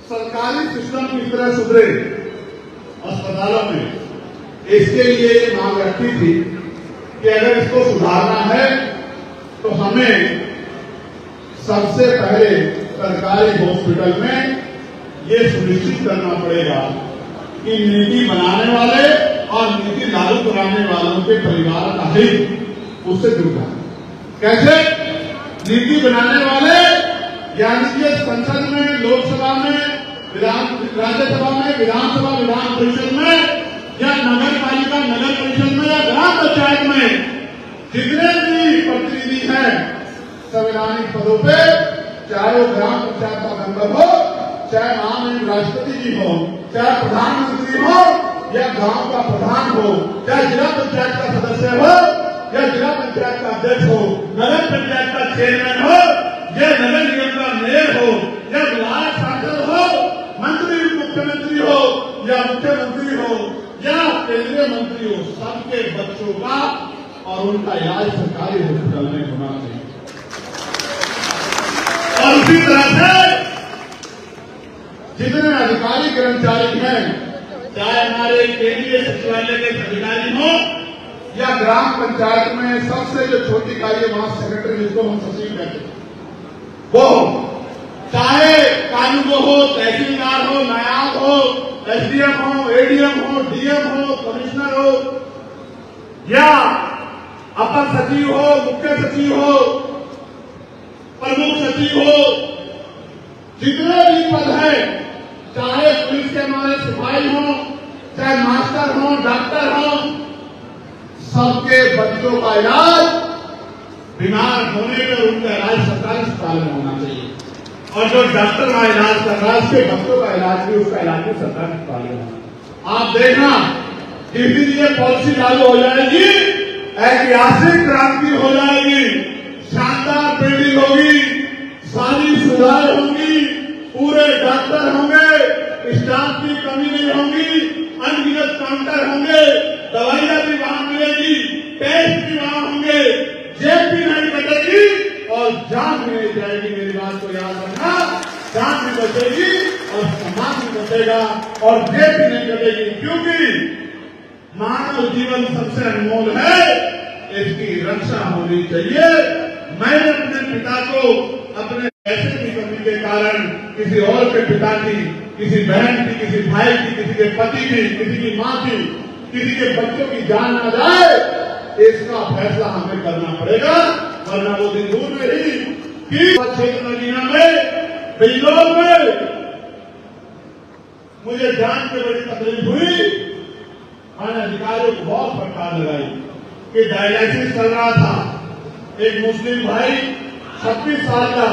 सरकारी सिस्टम किस तरह सुधरे अस्पतालों में, इसके लिए ये मांग रखी थी कि अगर इसको सुधारना है तो हमें सबसे पहले सरकारी हॉस्पिटल में ये सुनिश्चित करना पड़ेगा कि नीति बनाने वाले और नीति लागू कराने वालों के परिवार का हित उससे जुड़ जाए। कैसे? नीति बनाने वाले यानी कि संसद में, लोकसभा में, राज्यसभा में, विधानसभा, विधान परिषद में या नगर पालिका, नगर परिषद में या ग्राम पंचायत में जितने भी प्रतिनिधि हैं संवैधानिक पदों पे, चाहे वो ग्राम पंचायत का मेंबर हो, चाहे महामहिम राष्ट्रपति जी हो, चाहे प्रधानमंत्री हो या गांव का प्रधान हो, चाहे जिला पंचायत का सदस्य हो या जिला पंचायत का अध्यक्ष हो, नगर पंचायत का चेयरमैन हो या नगर निगम का मेयर हो या विधायक सांसद हो, मंत्री मुख्यमंत्री हो या मुख्यमंत्री हो या केंद्रीय मंत्री हो, सबके बच्चों का और उनका इलाज सरकारी हॉस्पिटल में होना चाहिए। और उसी तरह से जितने अधिकारी कर्मचारी हैं, चाहे हमारे केंद्रीय सचिवालय के अधिकारी हो या ग्राम पंचायत में सबसे जो छोटी इकाई है वहां सेक्रेटरी, जिसको हम सचिव कहते हैं, वो चाहे कानून हो, तहसीलदार हो, नायाब हो, SDM हो, ADM हो, DM हो, कमिश्नर हो या अपर सचिव हो, मुख्य सचिव हो, प्रमुख सचिव हो, जितने भी पद हैं, चाहे पुलिस के हमारे सिपाही हो, चाहे मास्टर हो, डॉक्टर हो, सबके बच्चों का इलाज बीमार होने पर उनका इलाज सरकारी अस्पताल में होना चाहिए। और जो डॉक्टर का इलाज कर रहा है उसके बच्चों का इलाज भी, उसका इलाज भी सरकारी अस्पताल में होना। आप देखना जिस दिन ये पॉलिसी लागू हो जाएगी, ऐतिहासिक क्रांति हो जाएगी, शानदार बिल्डिंग होगी, सारी सुविधाएं होंगी, पूरे डॉक्टर होंगे, स्टाफ की कमी नहीं होगी, अनगिनत काउंटर होंगे, दवाइयां भी वहां मिलेगी, टेस्ट भी वहां होंगे, जेब भी नहीं कटेगी और जान भी नहीं जाएगी। मेरी बात को याद रखना, जान भी बचेगी और समाज भी बचेगा और जेब भी नहीं कटेगी, क्योंकि मानव जीवन सबसे अनमोल है, इसकी रक्षा होनी चाहिए। मैंने अपने पिता को अपने पैसे की कमी के कारण किसी और के पिता की, किसी बहन की, किसी भाई की, किसी के पति की, किसी की मां की, किसी के बच्चों की जान न जाए, इसका फैसला हमें करना पड़ेगा, वरना वो दिन दूर नहीं कि क्षेत्र नगीना में, बिजनौर में मुझे जान के बड़ी तकलीफ हुई। मैंने अधिकारियों को बहुत फटकार लगाई कि डायलिसिस चल रहा था, एक मुस्लिम भाई 26 साल का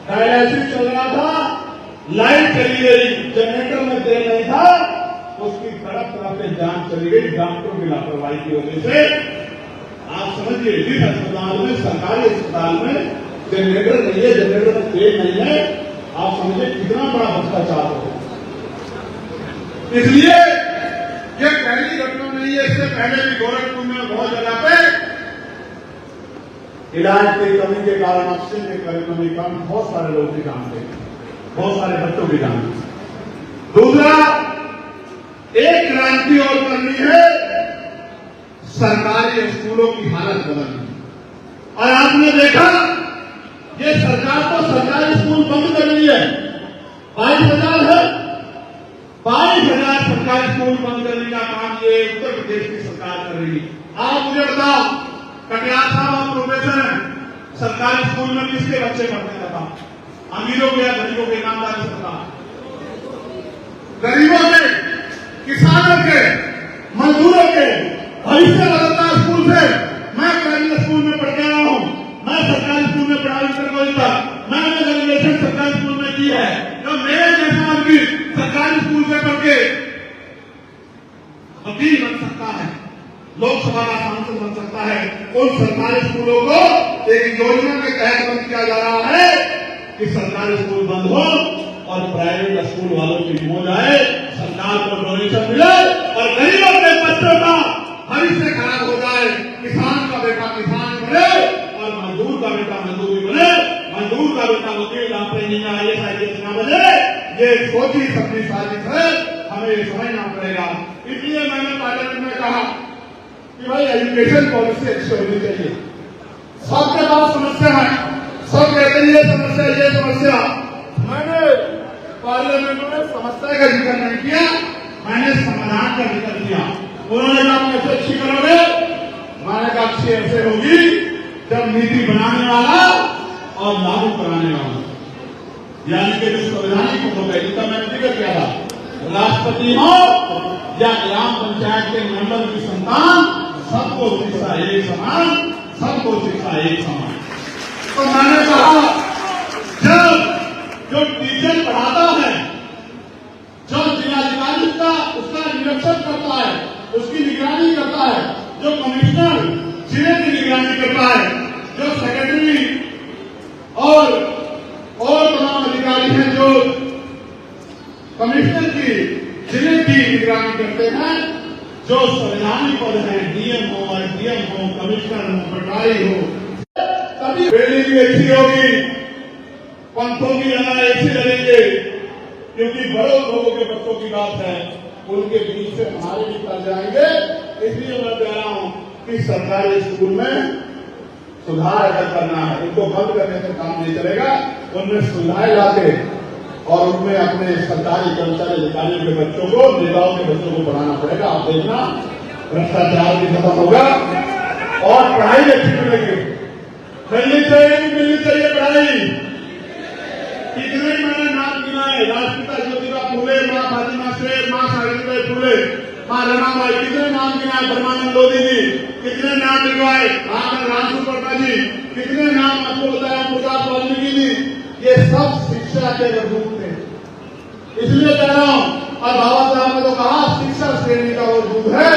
डायलिसिस चल रहा था, लाइट चली गई, जनरेटर में तेल नहीं था, उसकी तरफ से जान चली गई डॉक्टरों की लापरवाही की वजह से। आप समझिए, जिस अस्पताल में, सरकारी अस्पताल में जनरेटर नहीं है, जनरेटर में तेल नहीं है, आप समझे कितना बड़ा भ्रष्टाचार हो। इसलिए ये पहली घटना नहीं है, इससे पहले भी गोरखपुर में बहुत जगह पे इलाज की कमी के कारण, ऑक्सीजन की कमी के कारण बहुत सारे लोग भी जान गए, बहुत सारे बच्चों भी जान गए। दूसरा, एक क्रांति और करनी है, सरकारी स्कूलों की हालत बदलनी। और आपने देखा ये सरकार तो सरकारी स्कूल बंद कर रही है, 22,000 है, 22,000 सरकारी स्कूल बंद करने का काम ये उत्तर प्रदेश की सरकार कर रही है। आप मुझे बताओ, कटियार साहब आप प्रोफेसर हैं, सरकारी स्कूल में किसके बच्चे पढ़ते थे? अमीरों के या गरीबों के? ईमानदारी सरकार, गरीबों के, किसानों के, मजदूरों के भविष्य बदलता स्कूल से। मैं प्राइवेट स्कूल में पढ़ के आया हूं, मैं सरकारी स्कूल में पढ़ाई कर था, मैंने ग्रेजुएशन सरकारी स्कूल में की है। तो मेरे जैसा आदमी सरकारी स्कूल से पढ़ के वकील बन सकता है, लोकसभा का सांसद बन सकता है। उन सरकारी स्कूलों को एक योजना के तहत बंद किया जा रहा है कि सरकारी स्कूल बंद हो और प्राइवेट स्कूल वालों की हो जाए, सरकार को डोनेशन मिले और गरीबों के बच्चों का भविष्य खराब हो जाए। किसान का बेटा किसान बने और मजदूर का बेटा मजदूर बने, मजदूर का बेटा वकील, डॉक्टर, इंजीनियर, IAS ना बने। ये सोची सबकी साजिश है, हमें ये समझना पड़ेगा। इसलिए मैंने पार्लियामेंट में कहा कि भाई एजुकेशन पॉलिसी अच्छी होनी चाहिए। सबके पास समस्या है, सब कहते हैं ये समस्या, ये समस्या। मैंने पार्लियामेंट में समस्या का जिक्र नहीं किया, मैंने समाधान का जिक्र किया। उन्होंने कहा कैसे अच्छी करोगे? मैंने कहा अच्छी ऐसे होगी जब नीति बनाने वाला और लागू कराने वाला, यानी कि जो संवैधानिक मुद्दों पर जिसका मैंने जिक्र किया था, राष्ट्रपति हो या ग्राम पंचायत के मेंबर की संतान, सबको शिक्षा एक समान, सबको शिक्षा एक समान। तो मैंने कहा जब जो टीचर पढ़ाता है, जो जिलाधिकारी उसका निरीक्षण करता है, उसकी निगरानी करता है, जो कमिश्नर जिले की निगरानी करता है, जो सेक्रेटरी और तमाम अधिकारी हैं जो कमिश्नर की जिले की निगरानी करते हैं, जो संवैधानिक पद है, DM हो, SDM हो, कमिश्नर हो, पटवारी हो, तभी बेली भी अच्छी होगी, पंथों की लड़ाई ऐसी लड़ेंगे। क्योंकि बड़े लोगों के बच्चों की बात है, उनके बीच से हमारे भी कर जाएंगे। इसलिए मैं कह रहा हूं कि सरकारी स्कूल में सुधार अगर करना है, उनको बंद करने से काम नहीं चलेगा। उनमें सुधार लाके और उनमें अपने सरकारी कर्मचारी अधिकारियों के बच्चों को, नेताओं के बच्चों को पढ़ाना पड़ेगा। आप देखना भ्रष्टाचार भी खत्म होगा और पढ़ाई अच्छी मिलेगी। मिलनी चाहिए पढ़ाई। कितने मैंने नाम गिनाए, राष्ट्रपिता ज्योतिबा फूले, माँ फातिमा शेख, माँ सावित्रीबाई फूले, माँ रमाबाई, कितने नाम गिनाए, ब्रह्मानंद लोधी जी, कितने नाम लिखवाए, राम सुपर्णा जी, कितने नाम आपको बताया, प्रकाश वाल्मीकि जी। ये सब शिक्षा के वजूद थे। इसलिए कह रहा हूं, और बाबा साहब ने तो कहा शिक्षा श्रेणी का वजूद है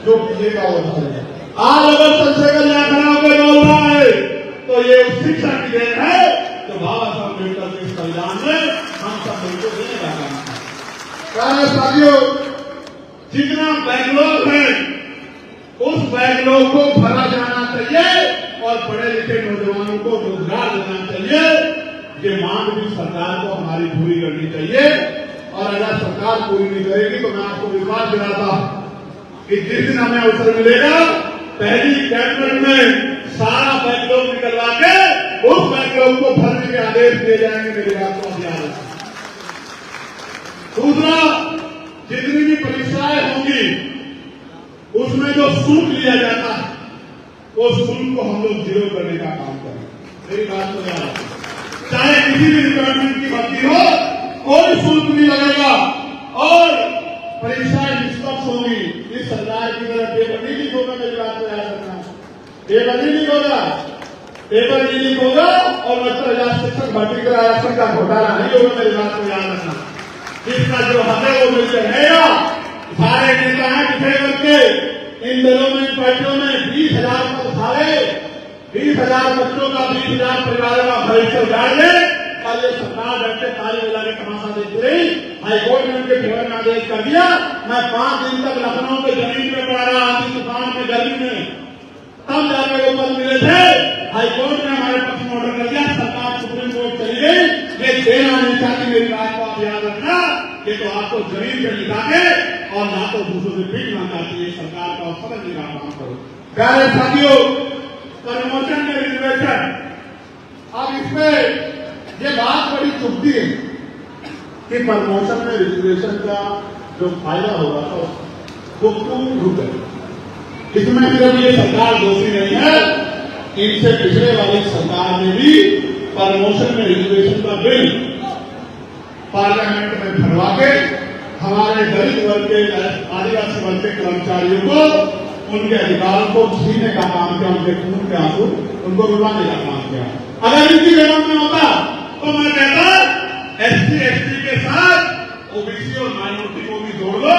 जो पीछे का वजूद है। आज अगर चंद्रशेखर यहाँ खड़ा होकर बोल रहा है तो ये शिक्षा की देन है तो बाबा साहब अम्बेडकर के संविधान में हम सब मिलकर देने का काम है। साथियों, जितना बैकलॉग है उस बैकलॉग को भरा जाना चाहिए और पढ़े लिखे नौजवानों को रोजगार देना चाहिए। ये मांग भी सरकार को हमारी पूरी करनी चाहिए। और अगर सरकार पूरी नहीं करेगी तो मैं आपको विश्वास दिलाता कि जिस दिन हमें अवसर मिलेगा, पहली कैबिनेट में सारा बैकलॉग निकलवा के उस बैकलॉग को भरने के आदेश दिए जाएंगे। मेरी बात को ध्यान रखें। दूसरा, जितनी भी परीक्षाएं होंगी उसमें जो शुल्क लिया जाता है उस शुल्क को हम लोग जीरो करने का काम करें। मेरी बात को ध्यान रखें। चाहे किसी भी डिपार्टमेंट की भर्ती हो, कोई शुल्क नहीं लगेगा और परीक्षाएं निष्पक्ष होगी। इस सरकार की तरफ पेपर नहीं लीक होगा। मेरी बात को याद रखना, पेपर नहीं लीक होगा, पेपर नहीं लीक होगा और 70,000 शिक्षक भर्ती का आरक्षण का घोटाला नहीं होगा। मेरी बात को याद रखना। जिसका जो हक है वो मिलकर रहेगा। सारे नेता हैं पिछड़े वर्ग के, इन दलों में, इन पार्टियों में 20,000 पद खाले, 20,000 बच्चों का, 20,000 परिवारों का भविष्य उजाड़ ले और ये सरकार बैठे ताली बजा के तमाशा देखती रही। हाईकोर्ट ने उनके फेवर में आदेश कर दिया। मैं 5 दिन तक लखनऊ के जमीन पे पड़ा रहा, आधी तूफान में, गर्मी में, तब जाकर वो पद मिले थे। हाईकोर्ट ने हमारे पक्ष में ऑर्डर कर दिया, सरकार सुप्रीम कोर्ट चली गई। ये देना नहीं चाहती मेरी बात को आप याद रखना, ये तो आपको जमीन पे लिखा के और ना तो दूसरों से भीख मांगती है सरकार का, समझने का काम करो। प्यारे साथियों, प्रमोशन में रिजर्वेशन, अब इसमें ये बात बड़ी चुभती है कि प्रमोशन में रिजर्वेशन का जो फायदा होगा वो क्यों रुके। इसमें सिर्फ ये सरकार दोषी नहीं है, इनसे पिछले वाली सरकार ने भी प्रमोशन में रिजर्वेशन का बिल पार्लियामेंट में भरवा के हमारे दलित वर्ग के, आदिवासी वर्ग के कर्मचारियों को उनके अधिकारों को छीनने का काम किया, उनके खून के आंसू उनको रुलाने का काम किया। अगर इनकी जरूरत में होता तो मैं कहता एससी एसटी के साथ ओबीसी और माइनॉरिटी को भी जोड़ लो,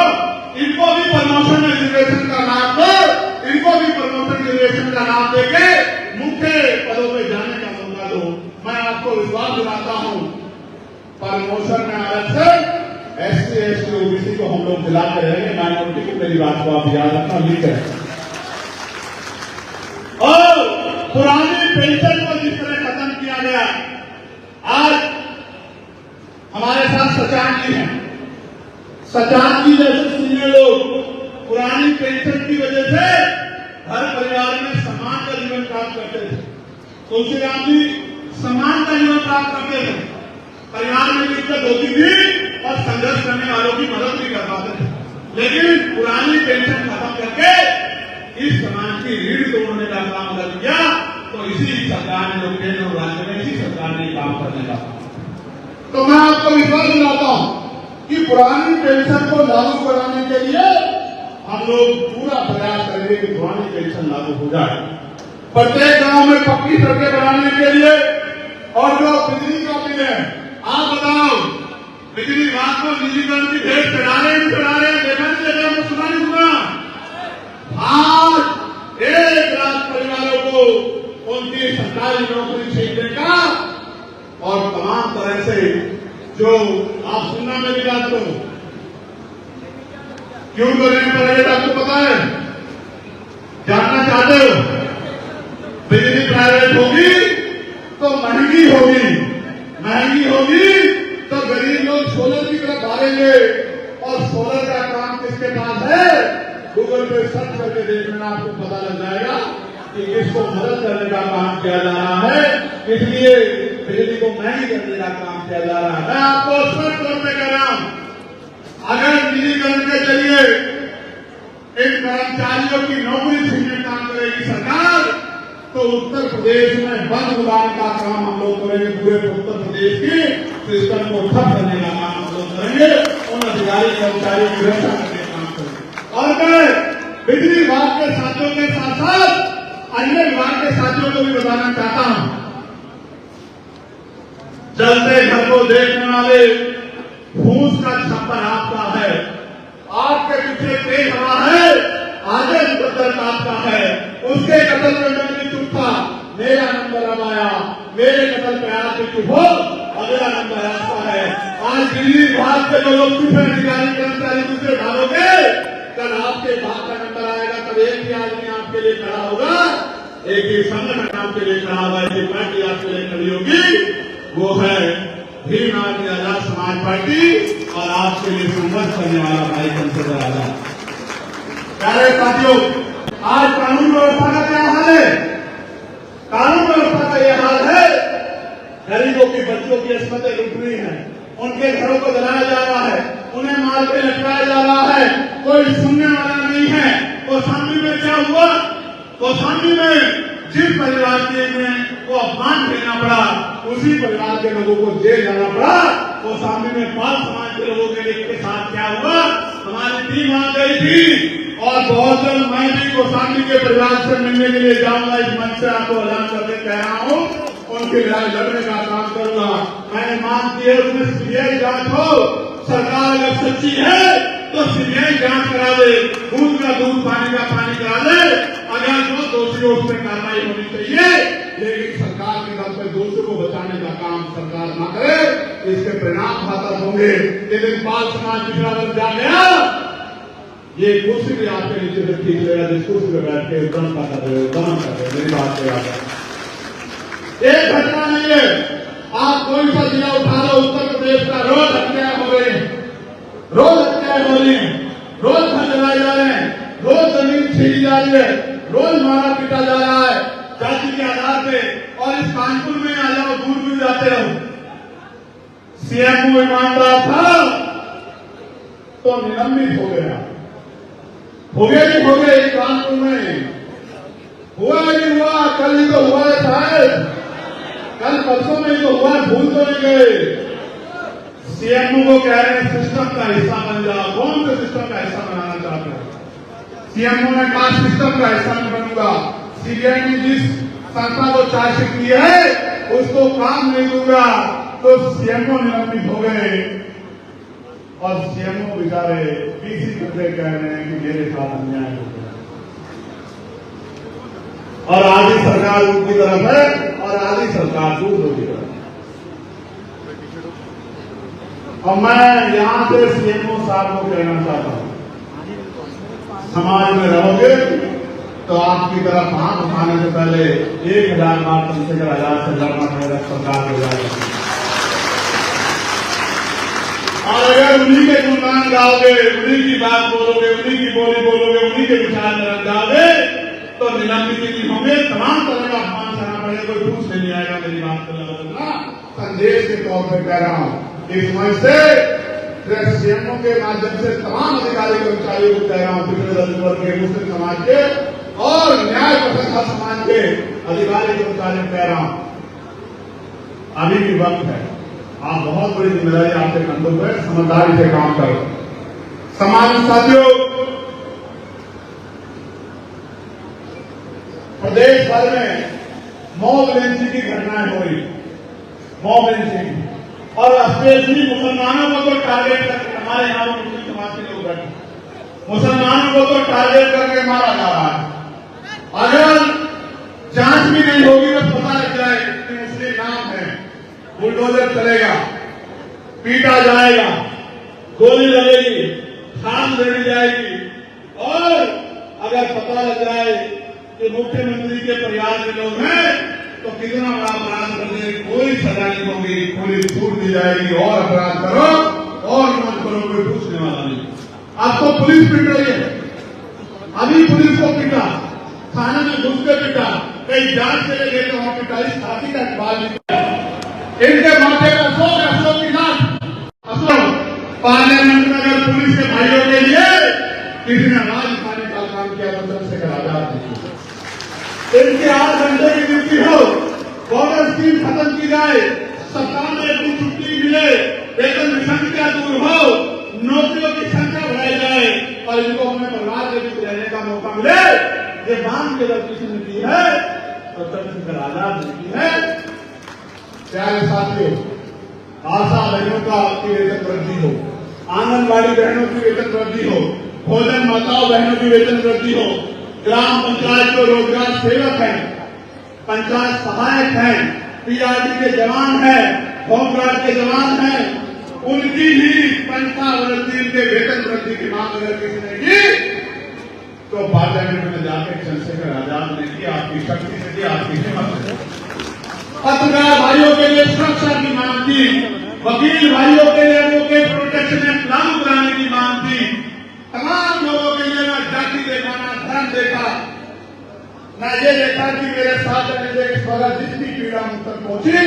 इनको भी प्रमोशन में रिजर्वेशन का लाभ दो, इनको भी प्रमोशन रिजर्वेशन का लाभ देके मुख्य पदों में जाने का मौका दो। मैं आपको विश्वास दिलाता हूं, प्रमोशन में आरक्षण एससी एसटी ओबीसी को हम लोग दिलाते रहेंगे, माइनॉरिटी की मेरी बात को आप याद रखना, लिख रहे। और पुरानी पेंशन को जिस तरह खत्म किया गया, आज हमारे साथ सचान जी हैं, सचान जी जैसे सीनियर लोग पुरानी पेंशन की वजह से हर परिवार में सम्मान का जीवन प्राप्त करते थे। तुलसीराम जी सम्मान का जीवन प्राप्त करते थे, परिवार में दिक्कत होती थी और संघर्ष करने वालों की मदद भी कर पाते थे। लेकिन पुरानी पेंशन खत्म करके इस समाज की रीढ़ तोड़ने का काम कर दिया, तो इसी सरकार ने, जो केंद्र और राज्य में, इसी सरकार ने काम करने का। तो मैं आपको विश्वास दिलाता हूं कि पुरानी पेंशन को लागू कराने के लिए हम लोग पूरा प्रयास करेंगे कि पुरानी पेंशन लागू हो जाए। प्रत्येक गांव में पक्की सड़कें बनाने के लिए, और जो बिजली का बिल है, आप बताओ बिजली विभाग को निजीकरण की भेंट चढ़ा रहे हैं, देखा नहीं देखा, तो सुना नहीं सुना। आज 1 लाख परिवारों को उनकी सरकारी नौकरी छीनने का और तमाम तरह से जो आप सुनना मेरी बात को क्यों कर रहे हैं, आपको पता है, जानना चाहते हो? बिजली प्राइवेट होगी तो महंगी होगी, महंगी होगी तो गरीब लोग सोलर की तरफ भागेंगे, और सोलर का काम किसके पास है? गूगल पे सर्च करके देख लेना, आपको पता लग जाएगा कि किसको मदद करने का काम किया जा रहा है, इसलिए बिजली को महंगी करने का काम किया जा रहा है। मैं आपको स्पष्ट तौर पर कह रहा हूं, अगर निजीकरण के जरिए इन कर्मचारियों की नौकरी छीनने का काम करेगी सरकार, तो उत्तर प्रदेश में बंद बुलाने का काम हम लोग करेंगे, पूरे उत्तर प्रदेश की सिस्टम को ठप करने का काम हम लोग करेंगे, उन अधिकारी कर्मचारियों की रक्षा करने का काम करेंगे। और मैं बिजली विभाग के साथियों के साथ साथ अन्य विभाग के साथियों को भी बताना चाहता हूं, जलते घर को देखने वाले फूस का छप्पर आपका है, आपके पीछे तेज हवा है, आगे मुकद्दर आपका है, उसके कत्ल में मैं भी चुप था, मेरा नंबर अब आया, मेरे कत्ल पे आप भी चुप हो, अगला नंबर आपका है। आज दिल्ली विभाग के जो लोग चुप है, अधिकारी कर्मचारी दूसरे भागोगे, कल आपके भाग का नंबर आएगा, तब एक ही आदमी आपके लिए खड़ा होगा, एक ही संगठन आपके लिए खड़ा होगा, एक पार्टी आपके लिए खड़ी होगी, वो है भीम आदमी आजाद समाज पार्टी, और आपके लिए संघर्ष करने वाला भाई चंद्रशेखर आजाद। प्यारे साथियों, आज कानून व्यवस्था का क्या हाल है? कानून व्यवस्था का यह हाल है, गरीबों की बच्चों की अस्मतें लूट रही हैं, उनके घरों को जलाया जा रहा है, उन्हें मार के लटकाया जा रहा है, कोई सुनने वाला नहीं है। कौशाम्बी में क्या हुआ? कौशाम्बी में जिस परिवार के को अपमान झेलना पड़ा, उसी परिवार के लोगों को जेल जाना पड़ा। कौशाम्बी में पाल समाज के लोगों के साथ क्या हुआ? हमारी टीम आ गई थी, और बहुत जल्द मैं भी कौशाम्बी के परिवार से मिलने के लिए जाऊंगा। इस मंच से आपको ऐलान करके कह रहा हूं, उनके लड़ाई लड़ने का काम करूंगा। मैंने मांग की है उसमें सीबीआई जांच हो, सरकार अगर सच्ची है तो सीबीआई जांच करा दे, दूध का दूध पानी का पानी करा दे। अगर अगर जो दोषी हो उस पर कार्रवाई होनी चाहिए, लेकिन सरकार के दम पर दोषियों को बचाने का काम सरकार ना करे, इसके परिणाम घातक होंगे। लेकिन पाल समाज पिछड़ा वर्ग जा गया, ये कुर्सी भी आपके नीचे से ठीक रहेगा, जिस कुर्सी पे बैठ के दम कर रहे हो, दमन कर रहे हो, मेरी बात को याद है। एक घटना नहीं है, आप कोई सा जिला उठा लो, उत्तर प्रदेश का रोज हत्याएं हो रही है, रोज हत्याएं हो रही है, रोज घर जलाए जा रहे हैं, रोज जमीन छीनी जा रही है, रोज मारा पीटा जा रहा है जाति के आधार पे। और इस कानपुर में आ जाओ, दूर दूर जाते रहो, सीएमओ ईमानदार था तो निलंबित हो गया, हो गया नहीं हो गया, एक कानपुर में हुआ नहीं हुआ, कल ही तो हुआ है शायद, कल परसों में ही तो हुआ, भूल तो नहीं गए। सीएमओ को कह रहे हैं सिस्टम का हिस्सा बन जाओ, कौन से सिस्टम का हिस्सा बनाना चाहते हैं? सीएमओ ने कहा सिस्टम का हिस्सा नहीं बनूंगा, सीबीआई ने जिस संस्था को चार्जशीट की है उसको काम नहीं दूंगा, तो सीएमओ निलंबित हो गए। और सीएमओ बेचारे पीसी करते कह रहे हैं कि मेरे साथ अन्याय हो गया, और आधी सरकार उनकी तरफ है और आधी सरकार दूसरों की तरफ। और मैं यहां से सीएमओ साहब को कहना चाहता हूं, समाज में रहोगे तो आपकी तरफ हाथ उठाने से पहले 1000 बार चंद्रशेखर आजाद से लड़ना पड़ेगा, सरकार हो जाएगी। और अगर उन्हीं के गुणगान गाओगे, उन्हीं की बात बोलोगे, उन्हीं की बोली बोलोगे, उन्हीं के विचार में जाओगे, तो निलंबित नहीं होंगे, तमाम तरह का अपमान सहना पड़ेगा, कोई पूछ नहीं आएगा। मेरी बात को लगना संदेश के तौर पर कह रहा हूं, इस मंच से सीएमओ के माध्यम से तमाम अधिकारी कर्मचारियों को कह रहा हूं, पिछड़े दलित वर्ग के, मुस्लिम समाज के और न्याय पसंद हर समाज के अधिकारी कर्मचारियों को कह रहा हूं, अभी भी वक्त है, आप बहुत बड़ी जिम्मेदारी आपके कंधों पर, समझदारी से काम करो। समाज साथियों, प्रदेश भर में मॉब लिंचिंग की घटनाएं हो रही, मॉब लिंचिंग, और स्पेशली मुसलमानों को तो टारगेट करके, हमारे यहाँ मुस्लिम समाज के लोग बैठे, मुसलमानों को तो टारगेट करके मारा जा रहा है। अगर जांच भी नहीं होगी तो पता लग जाए कि मुस्लिम नाम है, बुलडोजर चलेगा, पीटा जाएगा, गोली लगेगी, खान देनी जाएगी। और अगर पता लग जाए कि मुख्यमंत्री के परिवार के लोग हैं तो कितना बड़ा अपराध करने की कोई सजा नहीं होगी, पुलिस छूट दी जाएगी, और अपराध करो और मत करो, कोई पूछने वाला नहीं। अब तो पुलिस पीट रही है, अभी पुलिस को पीटा, थाने में घुस के पीटा, कई जांच के लिए गए तो वहां पिटा, इस छाती का इकबाल नहीं। इनके माथे पर अशोक की लाश, अशोक पार्लियामेंट में अगर पुलिस के भाइयों के लिए किसी ने आवाज उठाने का काम किया तो चंद्रशेखर आजाद ने। इनकी 8 घंटे की ड्यूटी हो, बॉर्डर स्कीम खत्म की जाए, सप्ताह में 1 दिन छुट्टी मिले, वेतन विसंख्या दूर हो, नौकरियों की संख्या बढ़ाई जाए और इनको अपने परिवार के बीच रहने का मौका मिले, ये मांग के अगर किसी ने की है तो चंद्रशेखर आजाद ने की है। प्यारे साथियों, आशा बहनों का की वेतन वृद्धि हो, आंगनबाड़ी बहनों की वेतन वृद्धि हो, भोजन माताओं बहनों की वेतन वृद्धि हो, ग्राम पंचायत को रोजगार सेवक हैं, पंचायत सहायक हैं, पीआरडी के जवान हैं, होमगार्ड के जवान हैं, उनकी भी तनख्वाह वृद्धि के वेतन वृद्धि की मांग अगर किसी ने की तो पार्लियामेंट में जाकर चंद्रशेखर आजाद ने की, आपकी शक्ति से की, आपकी हिम्मत से। पत्रकार भाइयों के लिए सुरक्षा की मांग की, वकील भाइयों के लिए एडवोकेट प्रोटेक्शन एक्ट लागू कराने की मांग की, तमाम लोगों के लिए ना जाति देखा, ना धर्म देखा, ना ये देखा कि मेरे साथ रहने से इस वजह जितनी पीड़ा मुझ तक पहुंची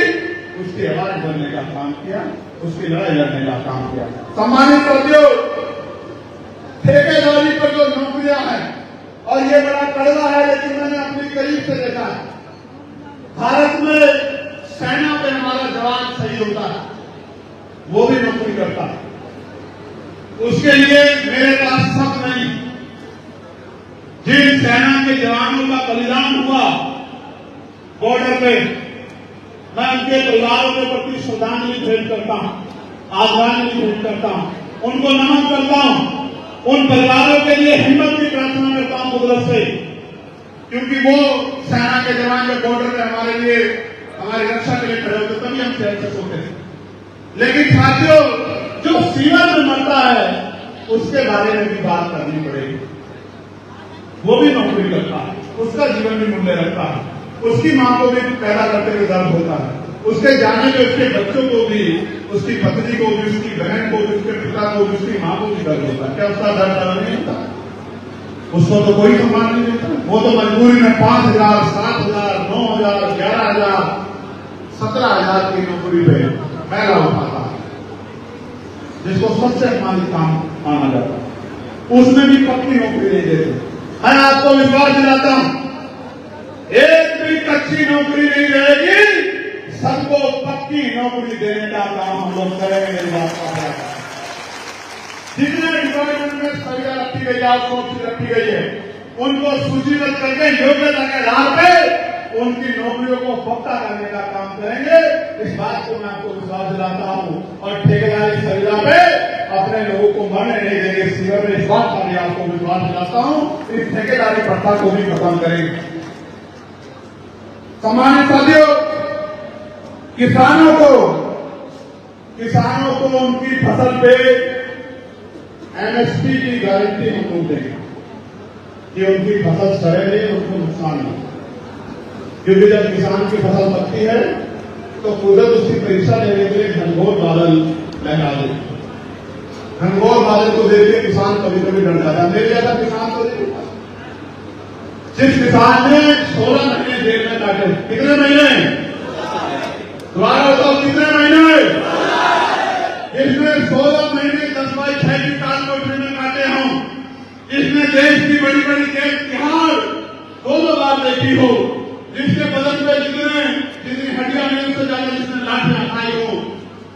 उसकी आवाज बनने का काम किया, उसकी लड़ाई लड़ने का काम किया। सम्मानित साथियों, ठेकेदारी पर जो नौकरियां हैं, और ये बड़ा कड़वा है लेकिन मैंने अपनी करीब से देखा है, भारत में सेना पे हमारा जवान शहीद होता है, वो भी नौकरी करता है, उसके लिए मेरे पास शक नहीं। जिन सेना के जवानों का बलिदान हुआ बॉर्डर पे, मैं उनके परिवारों के प्रति श्रद्धांजलि भेंट करता हूं, आदरांजलि भेंट करता हूं, उनको नमन करता हूं, उन परिवारों के लिए हिम्मत की प्रार्थना करता हूं कुदरत से क्योंकि वो सेना के जवान जब बॉर्डर पे हमारे लिए हमारी रक्षा के लिए खड़े होते तभी हम सहन होते हैं। लेकिन साथियों, जो सीमा में मरता है उसके बारे में भी बात करनी पड़ेगी। वो भी नौकरी करता है, उसका जीवन भी मूल्य रखता है, उसकी मां को भी पैदा करते हुए दर्द होता है, उसके जाने में उसके बच्चों को भी, उसकी पत्नी को भी, उसकी बहन को भी, उसके पिता को भी, उसकी मां को भी दर्द होता है। क्या उसका दर्द अलग नहीं होता? उसको तो कोई सम्मान नहीं देता। वो तो मजबूरी में 5,000, 7,000, 9,000, 11,000, 17,000 की नौकरी पे पहला उठाता है, जिसको सबसे हमारी काम माना जाता है। उसमें भी पक्की नौकरी नहीं देते। मैं आपको विश्वास दिलाता हूं, एक भी कच्ची नौकरी नहीं रहेगी, सबको पक्की नौकरी देने का काम हम लोग करेंगे। जितने डिपार्टमेंट में सरिया रखी गई है, आउटसोर्सिंग रखी गई है, उनको सूचीबद्ध करके योग्यता के आधार पे उनकी नौकरियों को पक्का करने का काम करेंगे। इस बात को मैं आपको विश्वास दिलाता हूं। और ठेकेदारी सरिया पे अपने लोगों को मरने नहीं देंगे। सीवर में इस बात का भी आपको विश्वास दिलाता हूं। इस ठेकेदारी प्रथा को भी खत्म करेंगे। सम्मानित साथियों, किसानों को उनकी फसल पे एमएसपी की गारंटी हम लोग देंगे कि उनकी फसल सड़े नहीं, उनको नुकसान नहीं। क्योंकि जब किसान की फसल पकती है तो कुदरत उसकी परीक्षा लेने के लिए घनघोर बादल लहरा देती है। घनघोर बादल को देख के किसान कभी कभी डर जाता है। मिल जाता किसान को जिस किसान ने 16 महीने जेल में काटे, कितने महीने दोबारा बताओ, कितने महीने? जिसने 16 महीने 10/6 की काल कोठरी में काटे हों, जिसने देश की बड़ी बड़ी जेल तिहाड़ 2 बार देखी हो, जिसके बदन पे जितनी हड्डियां नहीं उससे ज्यादा जिसने लाठियां खाई हो,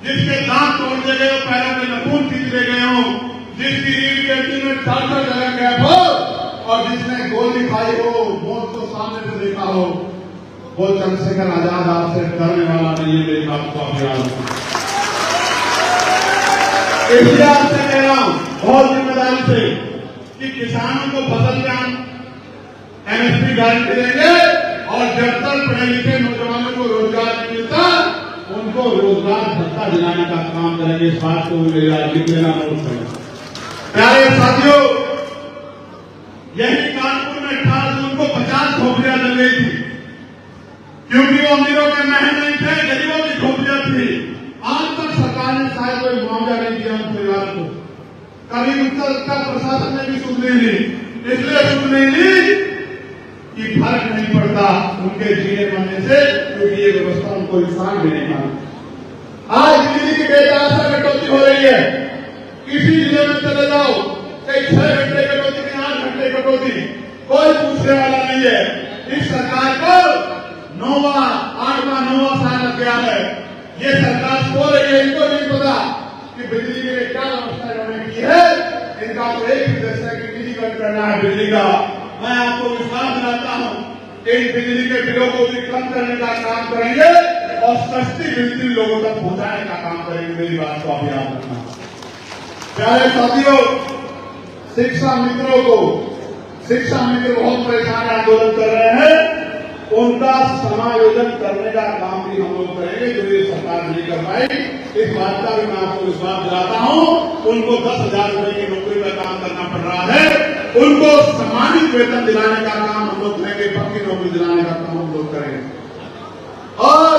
जिसके दांत तोड़ दिए गए हो, पैरों के नखून खींच दिए गए हो, जिसकी रीढ़ की हड्डी में 4 जगह गैप हो, और जिसने गोली खाई हो, मौत को सामने से देखा हो, वो चंद्रशेखर आजाद आपसे डरने वाला नहीं है। मेरी बात को आप याद रखें। इसलिए आपसे कह रहा हूं बहुत जिम्मेदारी से कि किसानों को फसल का एमएसपी गारंटी देंगे, और जब तक पढ़े लिखे नौजवानों को रोजगार नहीं मिलता उनको रोजगार भत्ता दिलाने का काम करेंगे। इस बात को लिख लेना नोट करें। प्यारे साथियों, यही कानपुर में 18 जून को 50 झोपड़ियां जल गई थी, क्योंकि वो अमीरों के महल नहीं थे, गरीबों की झोपड़ियां थी। आज तक सरकार ने शायद कोई मुआवजा नहीं दिया उन परिवारों को। कभी उत्तर का प्रशासन ने भी सुन नहीं ली, इसलिए सुन नहीं ली कि फर्क नहीं पड़ता उनके जीने मरने से, क्योंकि ये व्यवस्था उनको इंसान भी नहीं मानती। आज बिजली की बेतहाशा कटौती हो रही है। किसी जिले में चले जाओ, कई 6 घंटे कटौती, कहीं 8 घंटे कटौती, कोई पूछने वाला नहीं है। इस सरकार को 8वां साल लग गया है। ये सरकार सो रही है, इनको नहीं पता कि बिजली के लिए क्या व्यवस्था इन्होंने की है। इनका तो एक ही उद्देश्य है कि निजीकरण करना है बिजली का। मैं आपको विश्वास दिलाता हूं कि इन बिजली के बिलों को भी कम करने का काम करेंगे और सस्ती बिजली लोगों तक पहुंचाने का काम करेंगे। मेरी बात को आप याद रखना। प्यारे साथियों, शिक्षा मित्र बहुत परेशान आंदोलन कर रहे हैं, उनका समायोजन करने का काम भी हम लोग करेंगे, जो ये सरकार नहीं कर पाई। इस बात का भी मैं आपको विश्वास दिलाता हूं। उनको 10,000 रुपए की नौकरी का काम करना पड़ रहा है, उनको सम्मानित वेतन दिलाने का काम हम लोग करेंगे, पक्की नौकरी दिलाने का काम हम लोग करेंगे। और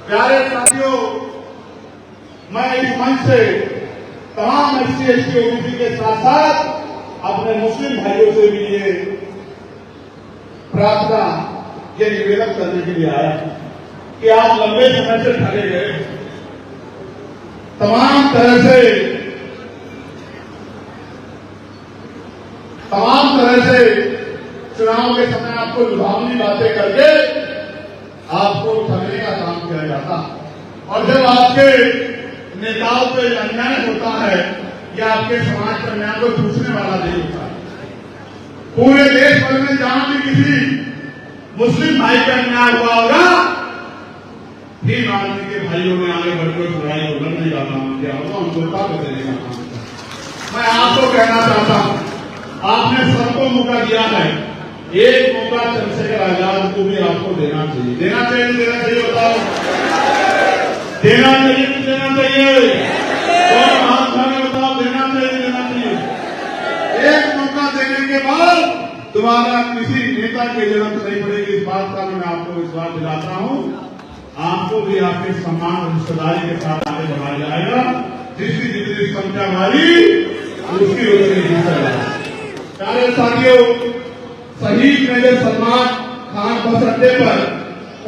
प्यारे साथियों, मैं इस मंच से तमाम SC ST OBC के साथ साथ अपने मुस्लिम भाइयों से भी ये प्रार्थना, ये निवेदन करने के लिए आया कि आप लंबे समय से ठगे गए, तमाम तरह से चुनाव के समय आपको लुभावनी बातें करके आपको ठगने का काम किया जाता। और जब आपके नेताओं पे अन्याय होता है या आपके समाज पर अन्याय को पूछने वाला नहीं होता। पूरे देश भर में जहां भी किसी मुस्लिम भाई का अन्याय हुआ होगा, भीम आर्मी के भाइयों ने आगे बढ़कर लड़ाई को लड़ने का काम किया होगा, उनको ताकत देने का काम किया। मैं आपको कहना चाहता हूं, आपने सबको मौका दिया है एक मौका चंद्रशेखर आजाद को भी आपको देना चाहिए। देना चाहिए, देना चाहिए, बताओ। देना चाहिए, देना चाहिए। कौन हाथ उठाने बताओ, देना चाहिए, देना चाहिए। एक मौका देने के बाद दोबारा किसी नेता की जरूरत नहीं पड़ेगी। इस बात का मैं आपको विश्वास दिलाता हूं। आपको भी आपके सम्मान और रिश्तेदारी के साथ आगे बढ़ाया जाएगा। जिसकी जितनी संख्या हमारी उसकी उतनी हिस्सा। प्यारे साथियों, शहीद मेजर सलमान खान बस अड्डे पर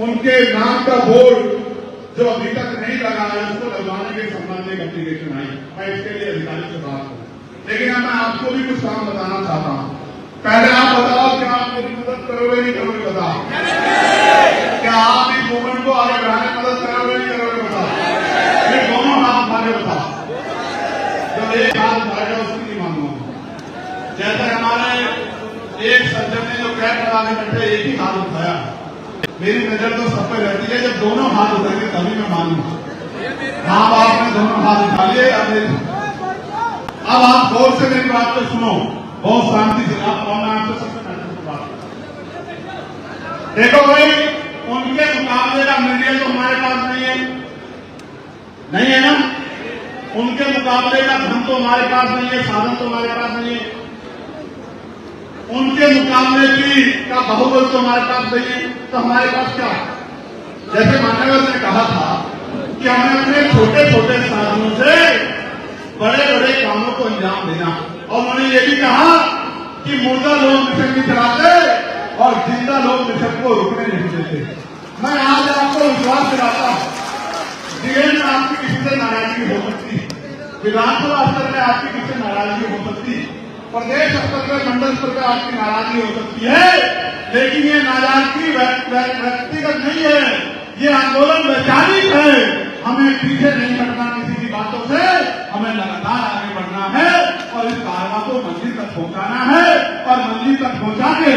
उनके नाम का बोर्ड जो अभी तक नहीं लगा है उसको लगवाने के संबंध में एप्लीकेशन आई। मैं इसके लिए अधिकारी से बात करूं, लेकिन अब मैं आपको भी कुछ काम बताना चाहता हूं। पहले आप बताओ, क्या आप मेरी मदद करोगे नहीं करोगे? बताओ, क्या आप इस मूवमेंट को आगे बढ़ाने में मदद करोगे नहीं करोगे? बताओ। ये दोनों हाथ उठाके बताओ। जब एक हाथ उठाएगा उसकी नहीं मानूंगा। जैसे हमारे एक सज्जन ने जो कैब लगाने बैठे एक ही हाथ उठाया, मेरी नजर तो सब पे रहती है। जब दोनों हाथ उठाएंगे तभी मैं मानूंगा। माँ बाप ने दोनों हाथ उठा लिए। अब आप गौर से मेरी बात को सुनो, बहुत शांति से। आप कौन है? आपसे सबसे महत्वपूर्ण बात देखो भाई, उनके मुकाबले का मीडिया तो हमारे पास नहीं है, नहीं है ना? उनके मुकाबले का धन तो हमारे पास नहीं है, साधन तो हमारे पास नहीं है। उनके मुकाबले की का बहुबल तो हमारे पास नहीं है। तो हमारे पास क्या? जैसे मान्यवर ने कहा था कि हमें अपने छोटे छोटे साधनों से बड़े बड़े कामों को अंजाम देना। और उन्होंने ये भी कहा कि मुर्दा लोग मिशन नहीं चलाते और जिंदा लोग मिशन को रुकने नहीं देते। मैं आज आपको विश्वास दिलाता हूं, जीवन में आपकी किसी से नाराजगी हो सकती है, विधानसभा स्तर में आपकी किसी से नाराजगी हो सकती है, प्रदेश स्तर पर मंडल स्तर पर आपकी नाराजगी हो सकती है, लेकिन ये नाराजगी व्यक्तिगत नहीं है, ये आंदोलन वैचारिक है। हमें पीछे नहीं हटना किसी की बातों से, हमें लगातार आगे बढ़ना है और इस कारवा को मंजिल तक पहुंचाना है। और मंजिल तक पहुंचा के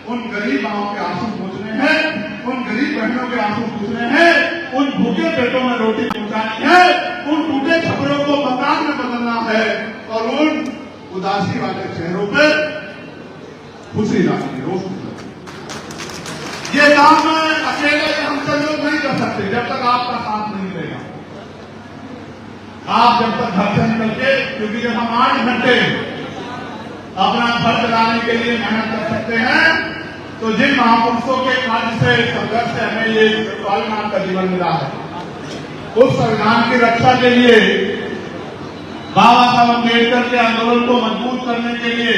उन गरीब माओं के आंसू पूछने हैं, उन गरीब बहनों के आंसू पूछने हैं, उन भूखे पेटों में रोटी पहुंचानी है, उन टूटे छपरों को मकान में बदलना है और उन उदासी वाले चेहरों पर खुशी लानी है, रोशनी। ये काम अकेले हम सब लोग नहीं कर सकते जब तक आपका साथ नहीं देगा। आप जब तक घर से निकल के, क्योंकि जब हम 8 घंटे अपना घर चलाने के लिए मेहनत कर सकते हैं, तो जिन महापुरुषों के कार्य से, संघर्ष से हमें ये स्वाभिमान का जीवन मिला है, उस संविधान की रक्षा के लिए, बाबा साहब अम्बेडकर के आंदोलन को मजबूत करने के लिए,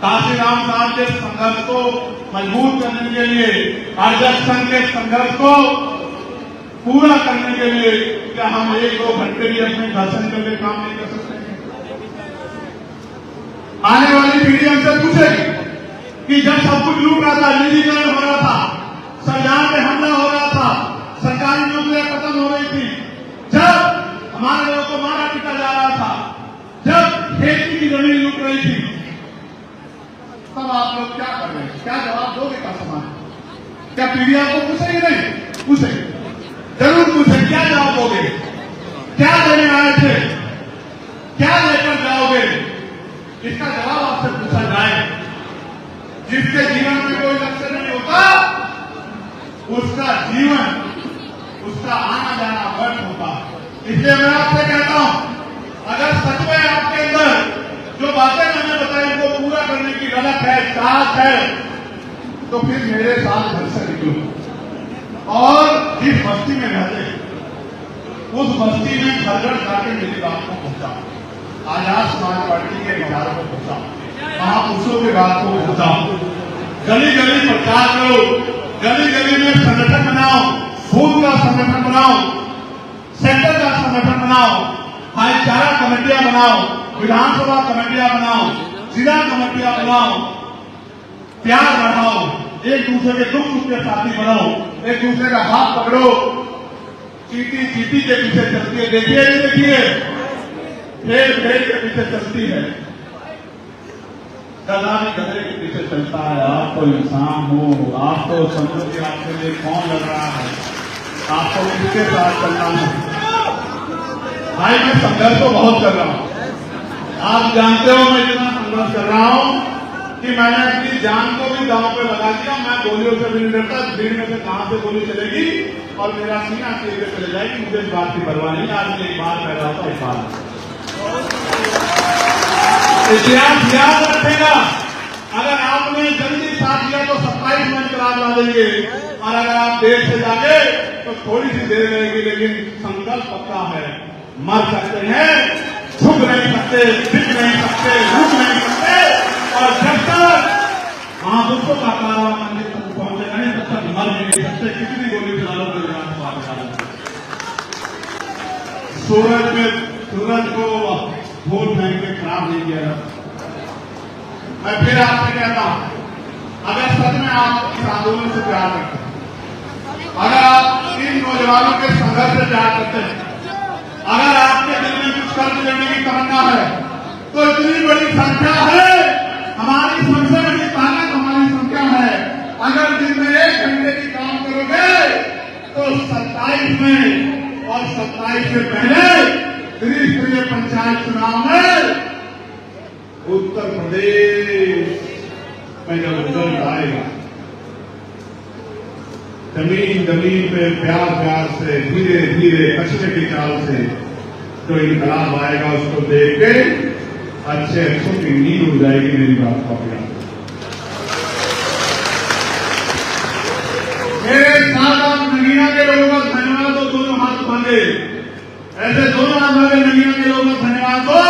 काशीराम साहब के संघर्ष को मजबूत करने के लिए, आरएसएस संघ के संघर्ष को पूरा करने के लिए, क्या हम 1-2 घंटे भी अपने घर से निकल के काम नहीं कर सकते? आने वाली पीढ़ी हमसे पूछेगी कि जब सब कुछ लूट रहा था, निजीकरण हो रहा था, संविधान पे हमला हो रहा था, सरकारी नौकरियां खत्म हो रही थी, जब हमारे लोगों को मारा पीटा जा रहा था, जब खेती की जमीन लूट रही थी, तब आप लोग क्या कर रहे हैं? क्या जवाब दोगे? का सवाल क्या पीढ़ी आपको पूछेगी? नहीं पूछेगी, जरूर पूछेगी। क्या जवाब दोगे? क्या देने आए थे? क्या लेकर जाओगे? इसका जवाब आपसे पूछा जाए। जिसके जीवन में कोई लक्ष्य नहीं होता, उसका जीवन, उसका आना जाना व्यर्थ होता। इसलिए मैं आपसे कहता हूं, अगर सच में आपके अंदर जो बातें मैंने बताई उनको पूरा करने की गलत है, साथ है, तो फिर मेरे साथ घर से निकलो और जिस बस्ती में रहते उस बस्ती में घर जाके मेरी बात को पहुंचाओ, आजाद समाज पार्टी के विचारों को पहुंचाओ, महापुरुषों की बात को पहुंचाओ, गली गली प्रचार करो, गली गली में संगठन बनाओ, बूथ का संगठन बनाओ, सेक्टर का संगठन बनाओ, भाईचारा कमेटियां बनाओ, विधानसभा कमेटियां बनाओ, जिला कमेटियां बनाओ, प्यार बढ़ाओ, एक दूसरे के दुख सुख के साथी बनाओ, एक दूसरे का हाथ पकड़ो। चीटी चीटी के पीछे चलती है, देखिए ये देखिए, भेड़ भेड़ के पीछे चलती है, गधा भी गधे के पीछे चलता है। आप तो इंसान हो, आप तो समझो कि आपके लिए कौन लड़ रहा है, आपको किसके साथ चलना है। भाई मैं संघर्ष तो बहुत कर रहा हूं, आप जानते हो मैं इतना संघर्ष कर रहा हूं कि मैंने अपनी जान को भी दांव पे लगा दिया, मैं गोलियों से भी नहीं डरता, भीड़ में से कहां से गोली चलेगी और मेरा सीना चीर के चले जाएगी, मुझे इस बात की परवाह नहीं। आज एक बार पैदा होता एक बार इतिहास याद रखेगा। अगर आपने जल्दी साथ दिया तो 27 में इनकलाब ला देंगे, और अगर आप देर से जागे तो थोड़ी सी देर रहेगी, लेकिन संकल्प पक्का है। मर सकते हैं, झुक नहीं सकते, दिख नहीं सकते, रुक नहीं सकते, और जब तक महापुरुषों का कारवा मंदिर तक पहुंचे नहीं तब तक मर नहीं सकते। कितनी गोली चला लो सूरज को वोट बैंक में खराब नहीं किया जाता। मैं फिर आपसे कहता हूं, अगर सच में आप इस आंदोलन से प्यार करते हैं, अगर आप इन नौजवानों के संघर्ष से प्यार करते हैं, अगर आपके दिल में कुछ कर्ज लेने की तमन्ना है, तो इतनी बड़ी संख्या है, हमारी सबसे बड़ी ताकत हमारी संख्या है। अगर दिन में 1 घंटे की काम करोगे तो 27 में और 27 से पहले त्रिस्तरीय पंचायत चुनाव में उत्तर प्रदेश में जब रिजल्ट आएगा, जमीन जमीन पे प्यार प्यार से धीरे धीरे कचरे की चाल से जो इनकलाब आएगा, उसको देख के अच्छे अच्छों की नींद उड़ जाएगी। मेरी बात को अपना मेरे साथ आप नगीना के लोगों का धन्यवाद दो, दोनों हाथ मांगे, ऐसे दोनों हाथ मांगे नगीना के लोगों का धन्यवाद दो।